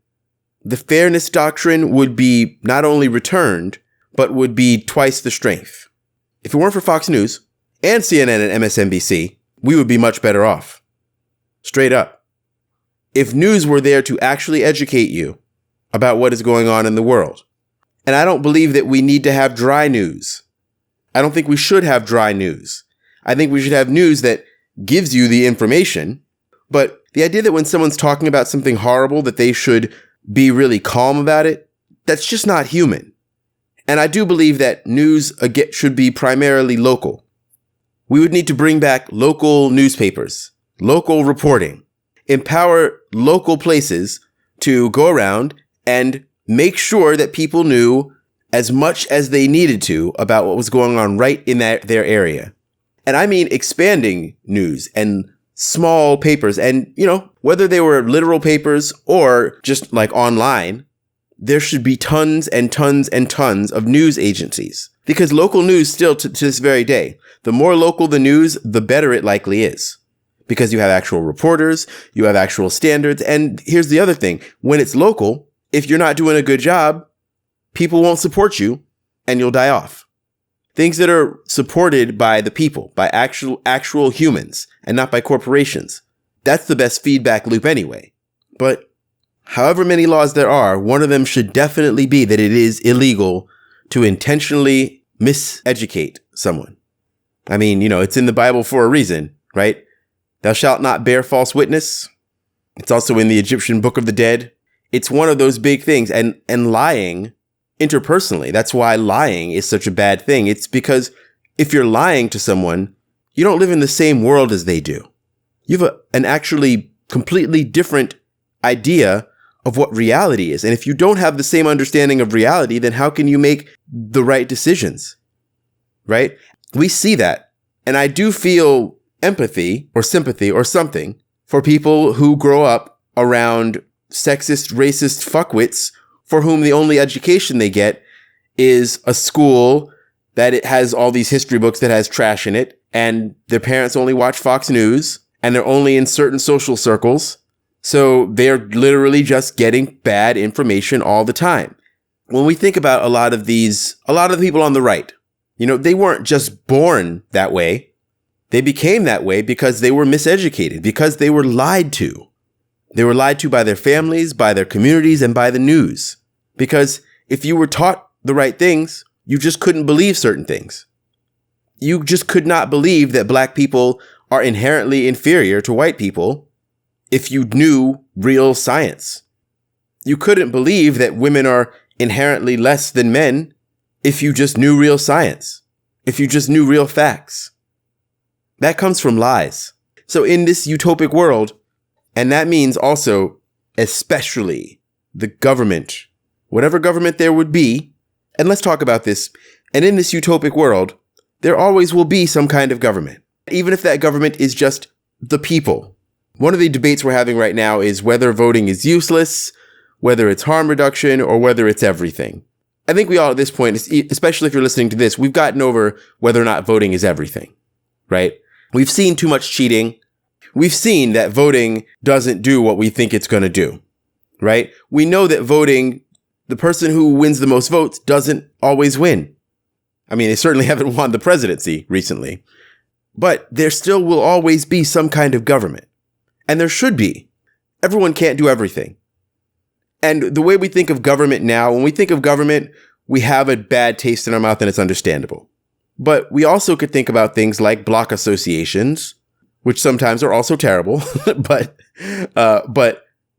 Speaker 2: the fairness doctrine would be not only returned, but would be twice the strength. If it weren't for Fox News and CNN and MSNBC, we would be much better off. Straight up. If news were there to actually educate you about what is going on in the world, and I don't believe that we need to have dry news. I don't think we should have dry news. I think we should have news that gives you the information. But the idea that when someone's talking about something horrible, that they should be really calm about it, that's just not human. And I do believe that news should be primarily local. We would need to bring back local newspapers, local reporting, empower local places to go around and make sure that people knew as much as they needed to about what was going on right in their area. And I mean expanding news and small papers. And, whether they were literal papers or just like online, there should be tons and tons and tons of news agencies. Because local news still to this very day, the more local the news, the better it likely is. Because you have actual reporters, you have actual standards. And here's the other thing. When it's local, if you're not doing a good job, people won't support you and you'll die off. Things that are supported by the people, by actual humans and not by corporations. That's the best feedback loop anyway. But however many laws there are, one of them should definitely be that it is illegal to intentionally miseducate someone. I mean, it's in the Bible for a reason, right? Thou shalt not bear false witness. It's also in the Egyptian Book of the Dead. It's one of those big things. And lying interpersonally, that's why lying is such a bad thing. It's because if you're lying to someone, you don't live in the same world as they do. You have an actually completely different idea of what reality is. And if you don't have the same understanding of reality, then how can you make the right decisions? Right? We see that. And I do feel empathy or sympathy or something for people who grow up around sexist, racist fuckwits for whom the only education they get is a school that it has all these history books that has trash in it, and their parents only watch Fox News, and they're only in certain social circles. So they're literally just getting bad information all the time. When we think about a lot of the people on the right, they weren't just born that way. They became that way because they were miseducated, because they were lied to. They were lied to by their families, by their communities, and by the news. Because if you were taught the right things, you just couldn't believe certain things. You just could not believe that black people are inherently inferior to white people if you knew real science. You couldn't believe that women are inherently less than men if you just knew real science, if you just knew real facts. That comes from lies. So in this utopic world, and that means also, especially the government, whatever government there would be, and let's talk about this, and in this utopic world, there always will be some kind of government, even if that government is just the people. One of the debates we're having right now is whether voting is useless, whether it's harm reduction, or whether it's everything. I think we all at this point, especially if you're listening to this, we've gotten over whether or not voting is everything, right? We've seen too much cheating. We've seen that voting doesn't do what we think it's going to do, right? We know that voting, the person who wins the most votes doesn't always win. I mean, they certainly haven't won the presidency recently, but there still will always be some kind of government. And there should be. Everyone can't do everything. And the way we think of government now, when we think of government, we have a bad taste in our mouth, and it's understandable. But we also could think about things like block associations, which sometimes are also terrible, but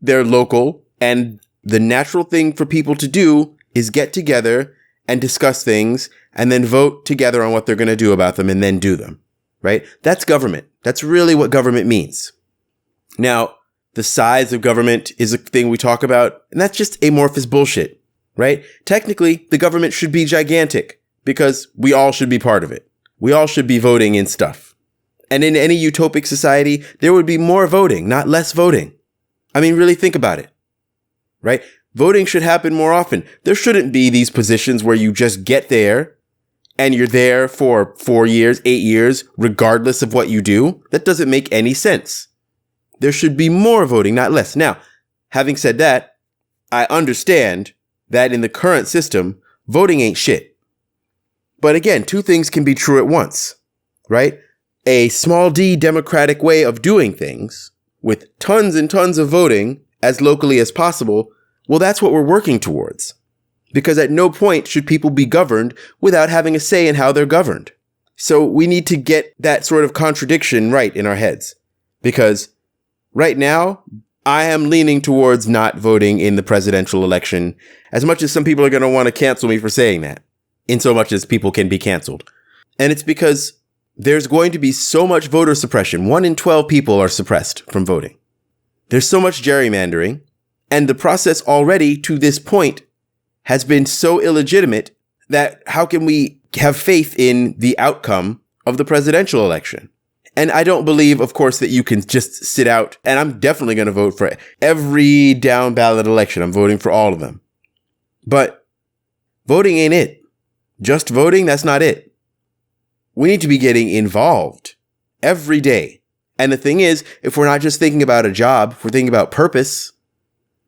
Speaker 2: they're local. And the natural thing for people to do is get together and discuss things and then vote together on what they're going to do about them and then do them, right? That's government. That's really what government means. Now, the size of government is a thing we talk about, and that's just amorphous bullshit, right? Technically, the government should be gigantic because we all should be part of it. We all should be voting in stuff. And in any utopic society, there would be more voting, not less voting. I mean, really think about it, right? Voting should happen more often. There shouldn't be these positions where you just get there and you're there for 4 years, 8 years, regardless of what you do. That doesn't make any sense. There should be more voting, not less. Now, having said that, I understand that in the current system, voting ain't shit. But again, two things can be true at once, right? A small d democratic way of doing things with tons and tons of voting as locally as possible, well, that's what we're working towards. Because at no point should people be governed without having a say in how they're governed. So we need to get that sort of contradiction right in our heads. Because right now, I am leaning towards not voting in the presidential election, as much as some people are going to want to cancel me for saying that, in so much as people can be canceled. And it's because there's going to be so much voter suppression. 1 in 12 people are suppressed from voting. There's so much gerrymandering, and the process already to this point has been so illegitimate that how can we have faith in the outcome of the presidential election? And I don't believe, of course, that you can just sit out, and I'm definitely going to vote for every down ballot election. I'm voting for all of them. But voting ain't it. Just voting, that's not it. We need to be getting involved every day. And the thing is, if we're not just thinking about a job, if we're thinking about purpose,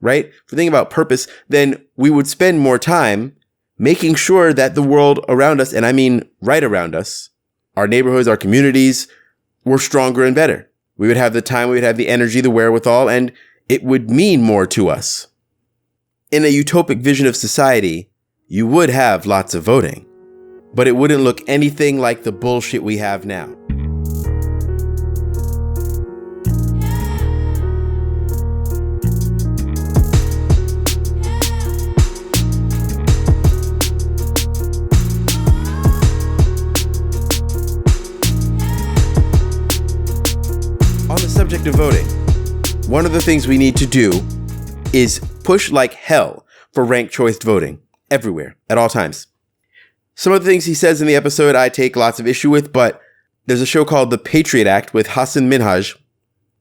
Speaker 2: right? If we're thinking about purpose, then we would spend more time making sure that the world around us, and I mean right around us, our neighborhoods, our communities, were stronger and better. We would have the time, we would have the energy, the wherewithal, and it would mean more to us. In a utopic vision of society, you would have lots of voting, but it wouldn't look anything like the bullshit we have now. Subject of voting, one of the things we need to do is push like hell for ranked choice voting everywhere at all times. Some of the things he says in the episode I take lots of issue with, but there's a show called The Patriot Act with Hassan Minhaj,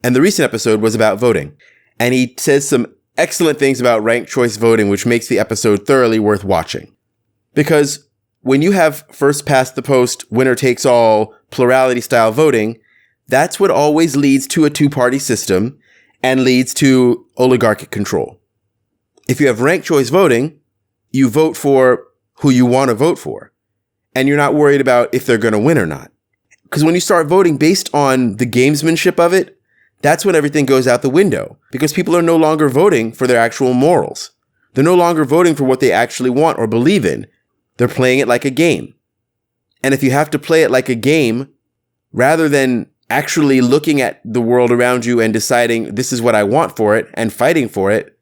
Speaker 2: and the recent episode was about voting. And he says some excellent things about ranked choice voting, which makes the episode thoroughly worth watching. Because when you have first past the post, winner takes all, plurality style voting, that's what always leads to a two-party system and leads to oligarchic control. If you have ranked choice voting, you vote for who you want to vote for, and you're not worried about if they're going to win or not. Because when you start voting based on the gamesmanship of it, that's when everything goes out the window, because people are no longer voting for their actual morals. They're no longer voting for what they actually want or believe in. They're playing it like a game. And if you have to play it like a game, rather than actually looking at the world around you and deciding this is what I want for it and fighting for it,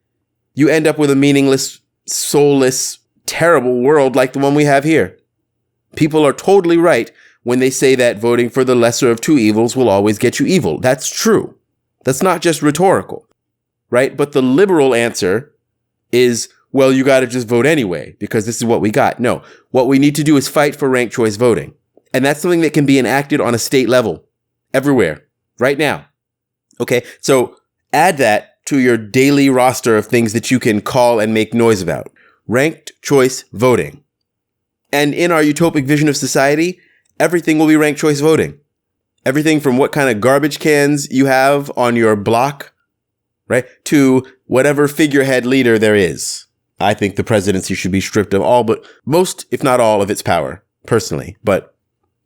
Speaker 2: you end up with a meaningless, soulless, terrible world like the one we have here. People are totally right when they say that voting for the lesser of two evils will always get you evil. That's true. That's not just rhetorical, right? But the liberal answer is, well, you got to just vote anyway because this is what we got. No, what we need to do is fight for ranked choice voting. And that's something that can be enacted on a state level. Everywhere, right now. Okay, so add that to your daily roster of things that you can call and make noise about. Ranked choice voting. And in our utopic vision of society, everything will be ranked choice voting. Everything from what kind of garbage cans you have on your block, right, to whatever figurehead leader there is. I think the presidency should be stripped of all but most, if not all, of its power, personally. But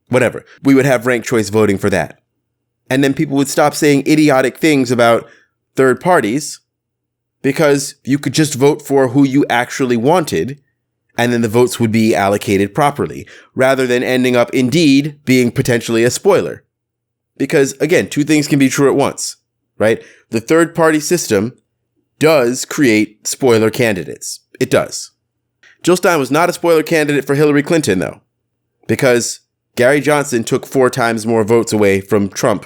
Speaker 2: whatever. We would have ranked choice voting for that. And then people would stop saying idiotic things about third parties because you could just vote for who you actually wanted, and then the votes would be allocated properly, rather than ending up indeed being potentially a spoiler. Because again, two things can be true at once, right? The third party system does create spoiler candidates. It does. Jill Stein was not a spoiler candidate for Hillary Clinton, though, because Gary Johnson took 4 times more votes away from Trump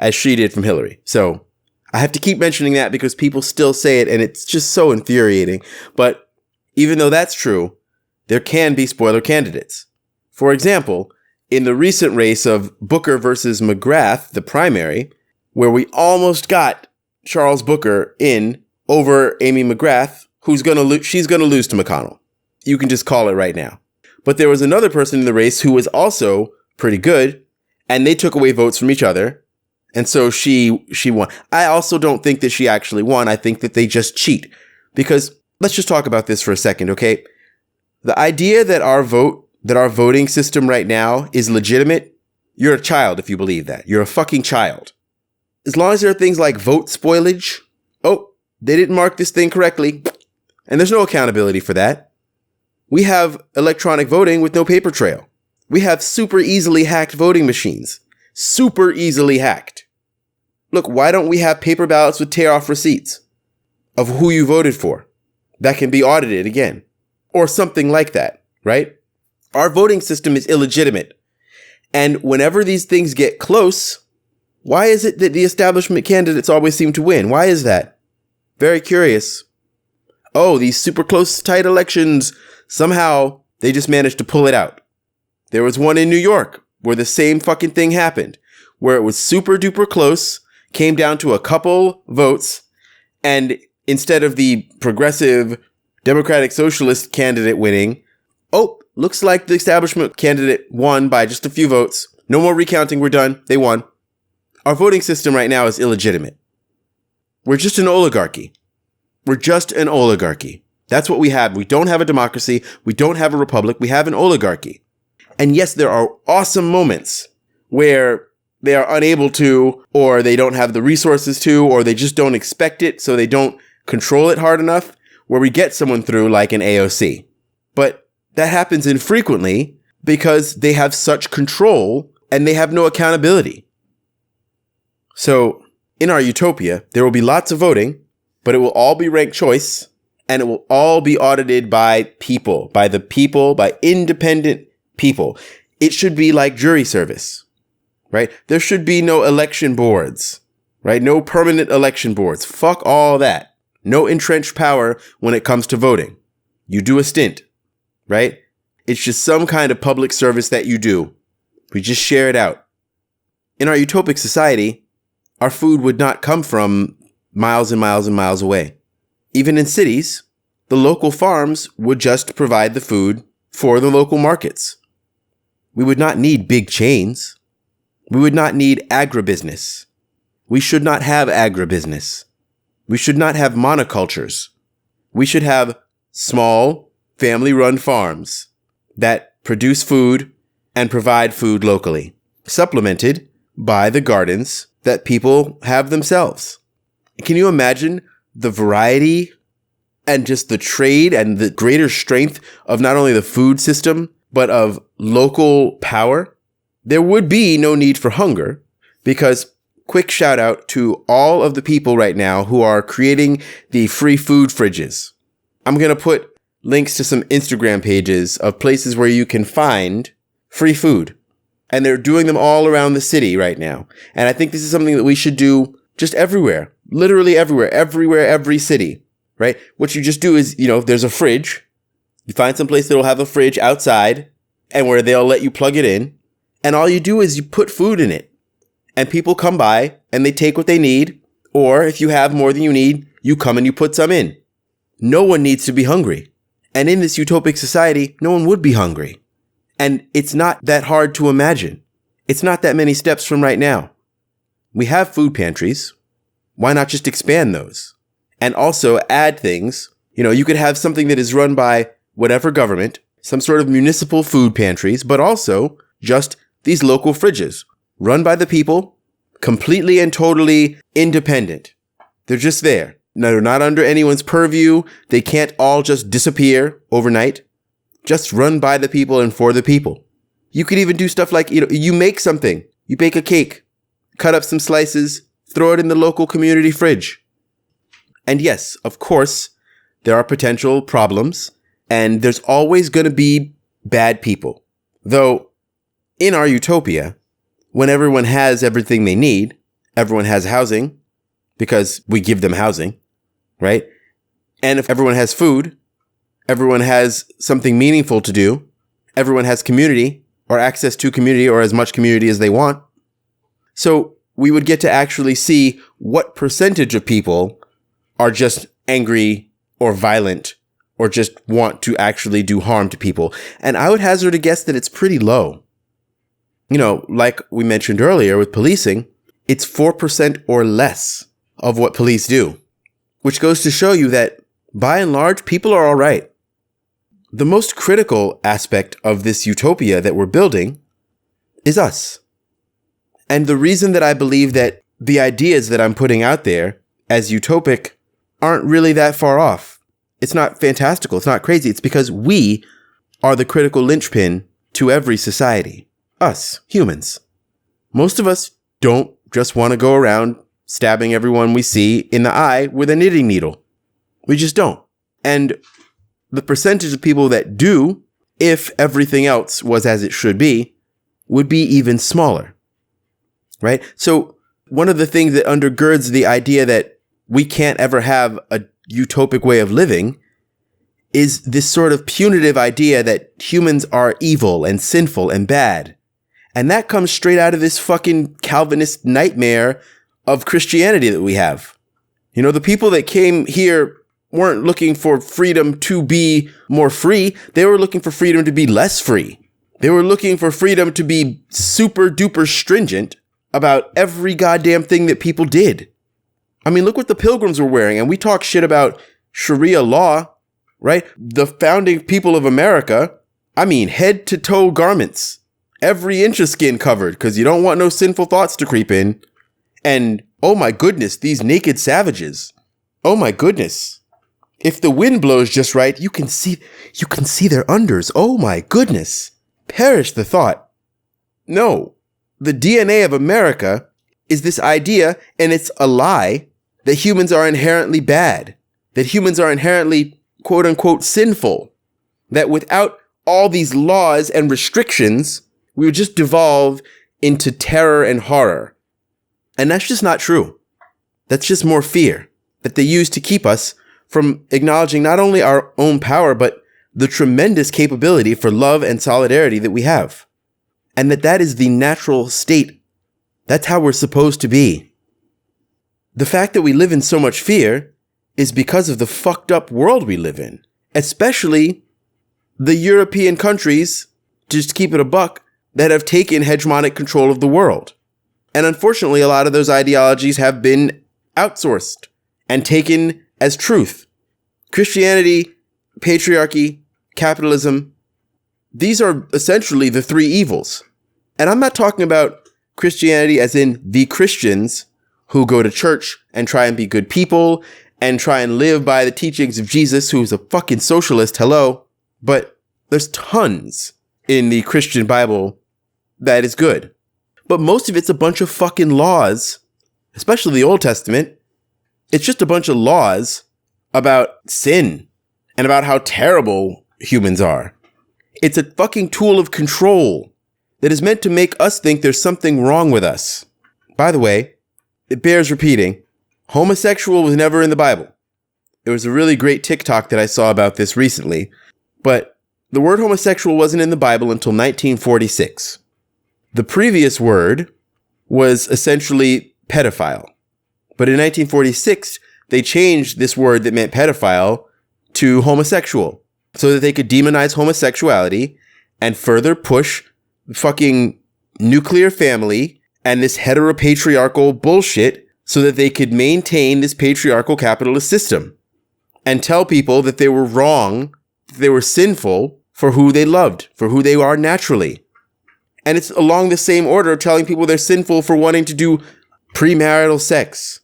Speaker 2: as she did from Hillary. So I have to keep mentioning that because people still say it and it's just so infuriating. But even though that's true, there can be spoiler candidates. For example, in the recent race of Booker versus McGrath, the primary, where we almost got Charles Booker in over Amy McGrath, she's going to lose to McConnell. You can just call it right now. But there was another person in the race who was also pretty good, and they took away votes from each other. And so she won. I also don't think that she actually won. I think that they just cheat. Because let's just talk about this for a second, okay? The idea that our voting system right now is legitimate, you're a child if you believe that. You're a fucking child. As long as there are things like vote spoilage, oh, they didn't mark this thing correctly, and there's no accountability for that. We have electronic voting with no paper trail. We have super easily hacked voting machines. Super easily hacked. Look, why don't we have paper ballots with tear-off receipts of who you voted for? That can be audited again. Or something like that, right? Our voting system is illegitimate. And whenever these things get close, why is it that the establishment candidates always seem to win? Why is that? Very curious. Oh, these super close, tight elections, somehow they just managed to pull it out. There was one in New York where the same fucking thing happened, where it was super duper close, came down to a couple votes, and instead of the progressive Democratic Socialist candidate winning, looks like the establishment candidate won by just a few votes. No more recounting, we're done, they won. Our voting system right now is illegitimate. We're just an oligarchy. We're just an oligarchy. That's what we have. We don't have a democracy. We don't have a republic. We have an oligarchy. And yes, there are awesome moments where they are unable to, or they don't have the resources to, or they just don't expect it, so they don't control it hard enough, where we get someone through like an AOC. But that happens infrequently because they have such control and they have no accountability. So in our utopia, there will be lots of voting, but it will all be ranked choice, and it will all be audited by people, by independent people. It should be like jury service, right? There should be no election boards, right? No permanent election boards. Fuck all that. No entrenched power when it comes to voting. You do a stint, right? It's just some kind of public service that you do. We just share it out. In our utopic society, our food would not come from miles and miles and miles away. Even in cities, the local farms would just provide the food for the local markets. We would not need big chains. We would not need agribusiness. We should not have agribusiness. We should not have monocultures. We should have small, family-run farms that produce food and provide food locally, supplemented by the gardens that people have themselves. Can you imagine the variety and just the trade and the greater strength of not only the food system, but of local power? There would be no need for hunger, because quick shout out to all of the people right now who are creating the free food fridges. I'm going to put links to some Instagram pages of places where you can find free food. And they're doing them all around the city right now. And I think this is something that we should do just everywhere, literally everywhere, every city, right? What you just do is, there's a fridge. You find some place that'll have a fridge outside and where they'll let you plug it in. And all you do is you put food in it, and people come by and they take what they need. Or if you have more than you need, you come and you put some in. No one needs to be hungry. And in this utopic society, no one would be hungry. And it's not that hard to imagine. It's not that many steps from right now. We have food pantries. Why not just expand those? And also add things. You could have something that is run by whatever government, some sort of municipal food pantries, but also just these local fridges run by the people, completely and totally independent. They're just there. No, they're not under anyone's purview. They can't all just disappear overnight. Just run by the people and for the people. You could even do stuff like, you make something. You bake a cake, cut up some slices, throw it in the local community fridge. And yes, of course, there are potential problems, and there's always going to be bad people. Though, in our utopia, when everyone has everything they need, everyone has housing, because we give them housing, right? And if everyone has food, everyone has something meaningful to do, everyone has community, or access to community, or as much community as they want. So we would get to actually see what percentage of people are just angry or violent or just want to actually do harm to people. And I would hazard a guess that it's pretty low. Like we mentioned earlier with policing, it's 4% or less of what police do, which goes to show you that by and large, people are all right. The most critical aspect of this utopia that we're building is us. And the reason that I believe that the ideas that I'm putting out there as utopic aren't really that far off. It's not fantastical. It's not crazy. It's because we are the critical linchpin to every society. Us, humans. Most of us don't just want to go around stabbing everyone we see in the eye with a knitting needle. We just don't. And the percentage of people that do, if everything else was as it should be, would be even smaller. Right? So one of the things that undergirds the idea that we can't ever have a utopic way of living is this sort of punitive idea that humans are evil and sinful and bad. And that comes straight out of this fucking Calvinist nightmare of Christianity that we have. You know, the people that came here weren't looking for freedom to be more free. They were looking for freedom to be less free. They were looking for freedom to be super duper stringent about every goddamn thing that people did. I mean, look what the Pilgrims were wearing. And we talk shit about Sharia law, right? The founding people of America, I mean, head to toe garments, every inch of skin covered, because you don't want no sinful thoughts to creep in. And oh my goodness, these naked savages. Oh my goodness. If the wind blows just right, you can see their unders. Oh my goodness. Perish the thought. No, the DNA of America is this idea, and it's a lie, that humans are inherently bad, that humans are inherently quote unquote sinful, that without all these laws and restrictions, we would just devolve into terror and horror. And that's just not true. That's just more fear that they use to keep us from acknowledging not only our own power, but the tremendous capability for love and solidarity that we have. And that is the natural state. That's how we're supposed to be. The fact that we live in so much fear is because of the fucked up world we live in, especially the European countries, just to keep it a buck, that have taken hegemonic control of the world. And unfortunately, a lot of those ideologies have been outsourced and taken as truth. Christianity, patriarchy, capitalism, these are essentially the three evils. And I'm not talking about Christianity as in the Christians who go to church and try and be good people and try and live by the teachings of Jesus, who's a fucking socialist, hello. But there's tons in the Christian Bible that is good. But most of it's a bunch of fucking laws, especially the Old Testament. It's just a bunch of laws about sin and about how terrible humans are. It's a fucking tool of control that is meant to make us think there's something wrong with us. By the way, it bears repeating, homosexual was never in the Bible. There was a really great TikTok that I saw about this recently, but the word homosexual wasn't in the Bible until 1946. The previous word was essentially pedophile. But in 1946, they changed this word that meant pedophile to homosexual so that they could demonize homosexuality and further push fucking nuclear family and this heteropatriarchal bullshit so that they could maintain this patriarchal capitalist system and tell people that they were wrong, that they were sinful for who they loved, for who they are naturally. And it's along the same order of telling people they're sinful for wanting to do premarital sex.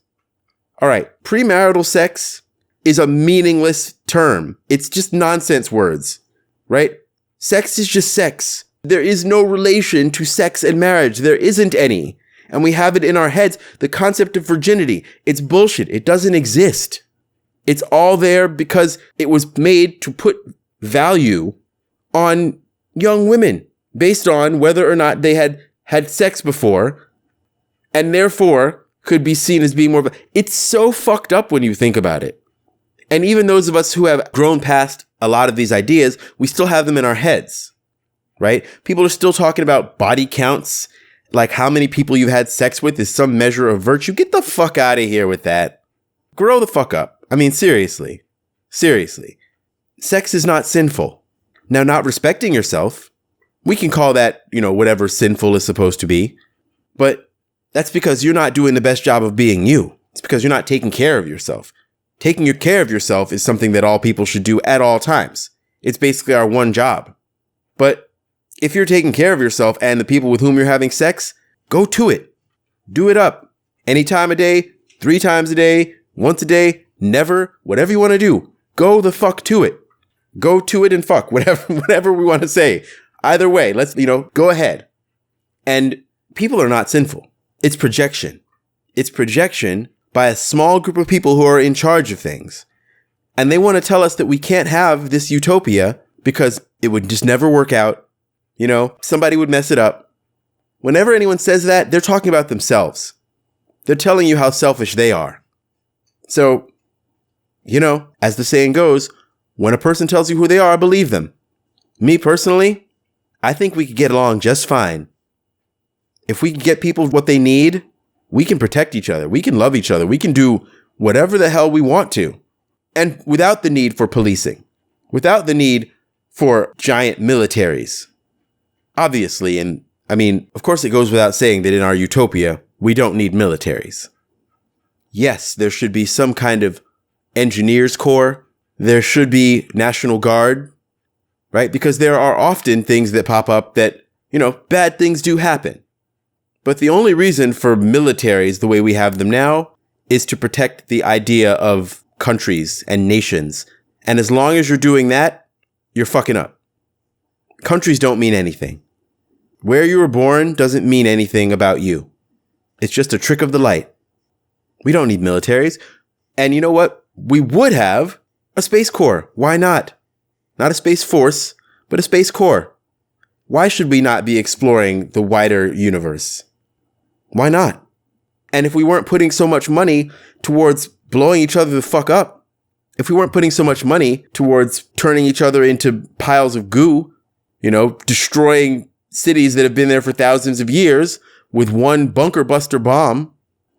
Speaker 2: All right, premarital sex is a meaningless term. It's just nonsense words, right? Sex is just sex. There is no relation to sex and marriage. There isn't any. And we have it in our heads. The concept of virginity, it's bullshit. It doesn't exist. It's all there because it was made to put value on young women based on whether or not they had had sex before and therefore could be seen as being more. It's so fucked up when you think about it. And even those of us who have grown past a lot of these ideas, we still have them in our heads, right? People are still talking about body counts, like how many people you've had sex with is some measure of virtue. Get the fuck out of here with that. Grow the fuck up. I mean, seriously. Seriously. Sex is not sinful. Now, not respecting yourself, we can call that, whatever sinful is supposed to be. But that's because you're not doing the best job of being you. It's because you're not taking care of yourself. Taking care of yourself is something that all people should do at all times. It's basically our one job. But if you're taking care of yourself and the people with whom you're having sex, go to it. Do it up. Any time a day, 3 times a day, once a day, never, whatever you want to do. Go the fuck to it. Go to it and fuck, whatever we want to say. Either way, let's, go ahead. And people are not sinful. It's projection. It's projection by a small group of people who are in charge of things. And they want to tell us that we can't have this utopia because it would just never work out. Somebody would mess it up. Whenever anyone says that, they're talking about themselves. They're telling you how selfish they are. So, as the saying goes, when a person tells you who they are, believe them. Me personally, I think we could get along just fine. If we can get people what they need, we can protect each other. We can love each other. We can do whatever the hell we want to. And without the need for policing, without the need for giant militaries. Obviously, and of course it goes without saying that in our utopia, we don't need militaries. Yes, there should be some kind of engineers corps. There should be National Guard, right? Because there are often things that pop up that, bad things do happen. But the only reason for militaries the way we have them now is to protect the idea of countries and nations. And as long as you're doing that, you're fucking up. Countries don't mean anything. Where you were born doesn't mean anything about you. It's just a trick of the light. We don't need militaries. And you know what? We would have a Space Corps. Why not? Not a Space Force, but a Space Corps. Why should we not be exploring the wider universe? Why not? And if we weren't putting so much money towards blowing each other the fuck up, if we weren't putting so much money towards turning each other into piles of goo, destroying cities that have been there for thousands of years with one bunker buster bomb,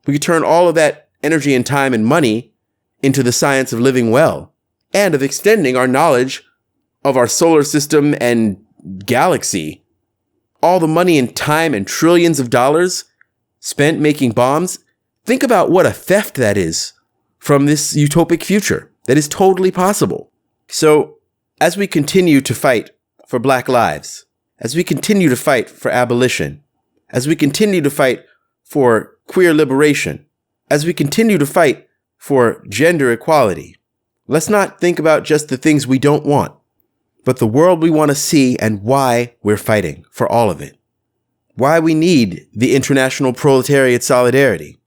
Speaker 2: we could turn all of that energy and time and money into the science of living well and of extending our knowledge of our solar system and galaxy. All the money and time and trillions of dollars spent making bombs. Think about what a theft that is from this utopic future that is totally possible. So as we continue to fight for Black lives, as we continue to fight for abolition, as we continue to fight for queer liberation, as we continue to fight for gender equality, let's not think about just the things we don't want, but the world we want to see and why we're fighting for all of it. Why we need the international proletariat solidarity.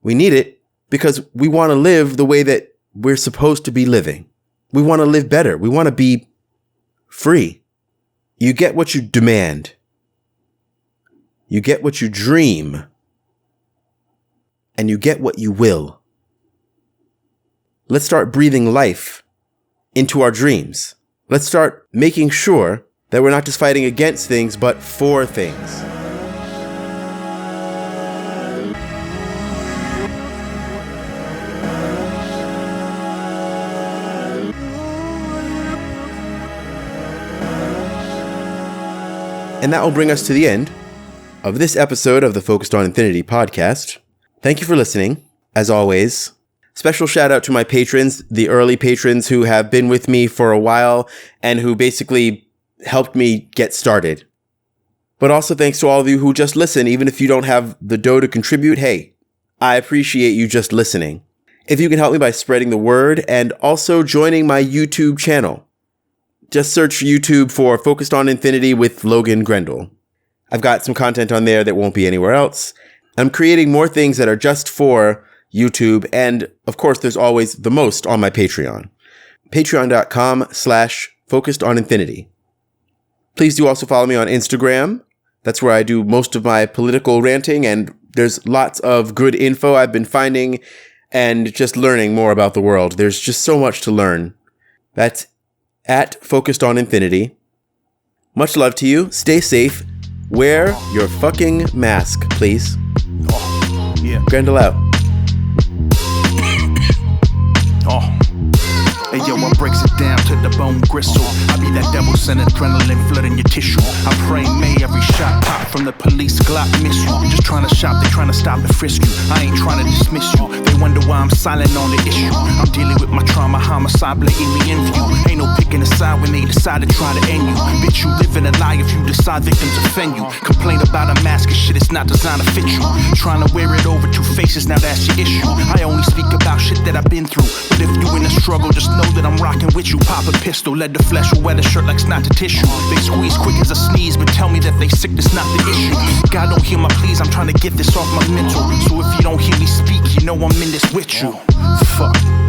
Speaker 2: We need it because we want to live the way that we're supposed to be living. We want to live better. We want to be free. You get what you demand. You get what you dream. And you get what you will. Let's start breathing life into our dreams. Let's start making sure that we're not just fighting against things, but for things. And that will bring us to the end of this episode of the Focused on Infinity podcast. Thank you for listening. As always, special shout out to my patrons, the early patrons who have been with me for a while and who basically helped me get started. But also thanks to all of you who just listen, even if you don't have the dough to contribute. Hey, I appreciate you just listening. If you can help me by spreading the word and also joining my YouTube channel. Just search YouTube for Focused on Infinity with Logan Grendel. I've got some content on there that won't be anywhere else. I'm creating more things that are just for YouTube. And of course, there's always the most on my Patreon. Patreon.com/FocusedOnInfinity. Please do also follow me on Instagram. That's where I do most of my political ranting. And there's lots of good info I've been finding and just learning more about the world. There's just so much to learn. That's at Focused on Infinity. Much love to you. Stay safe. Wear your fucking mask, please.
Speaker 3: Oh, yeah.
Speaker 2: Grendel out.
Speaker 3: Hey yo, I breaks it down to the bone gristle. I be that devil send adrenaline flooding your tissue. I pray may every shot pop from the police Glock miss you. Just trying to shop, they trying to stop and frisk you. I ain't trying to dismiss you. They wonder why I'm silent on the issue. I'm dealing with my trauma, homicide, blatantly in view. Ain't no picking a side when they decide to try to end you. Bitch, you living living a lie if you decide victims offend you. Complain about a mask and shit, it's not designed to fit you. Trying to wear it over two faces, now that's your issue. I only speak about shit that I've been through. But if you in a struggle, just know that I'm rocking with you. Pop a pistol, let the flesh will wear the shirt like snot to tissue. They squeeze quick as a sneeze, but tell me that they sick, that's not the issue. God don't hear my pleas, I'm trying to get this off my mental. So if you don't hear me speak, you know I'm in this with you. Fuck.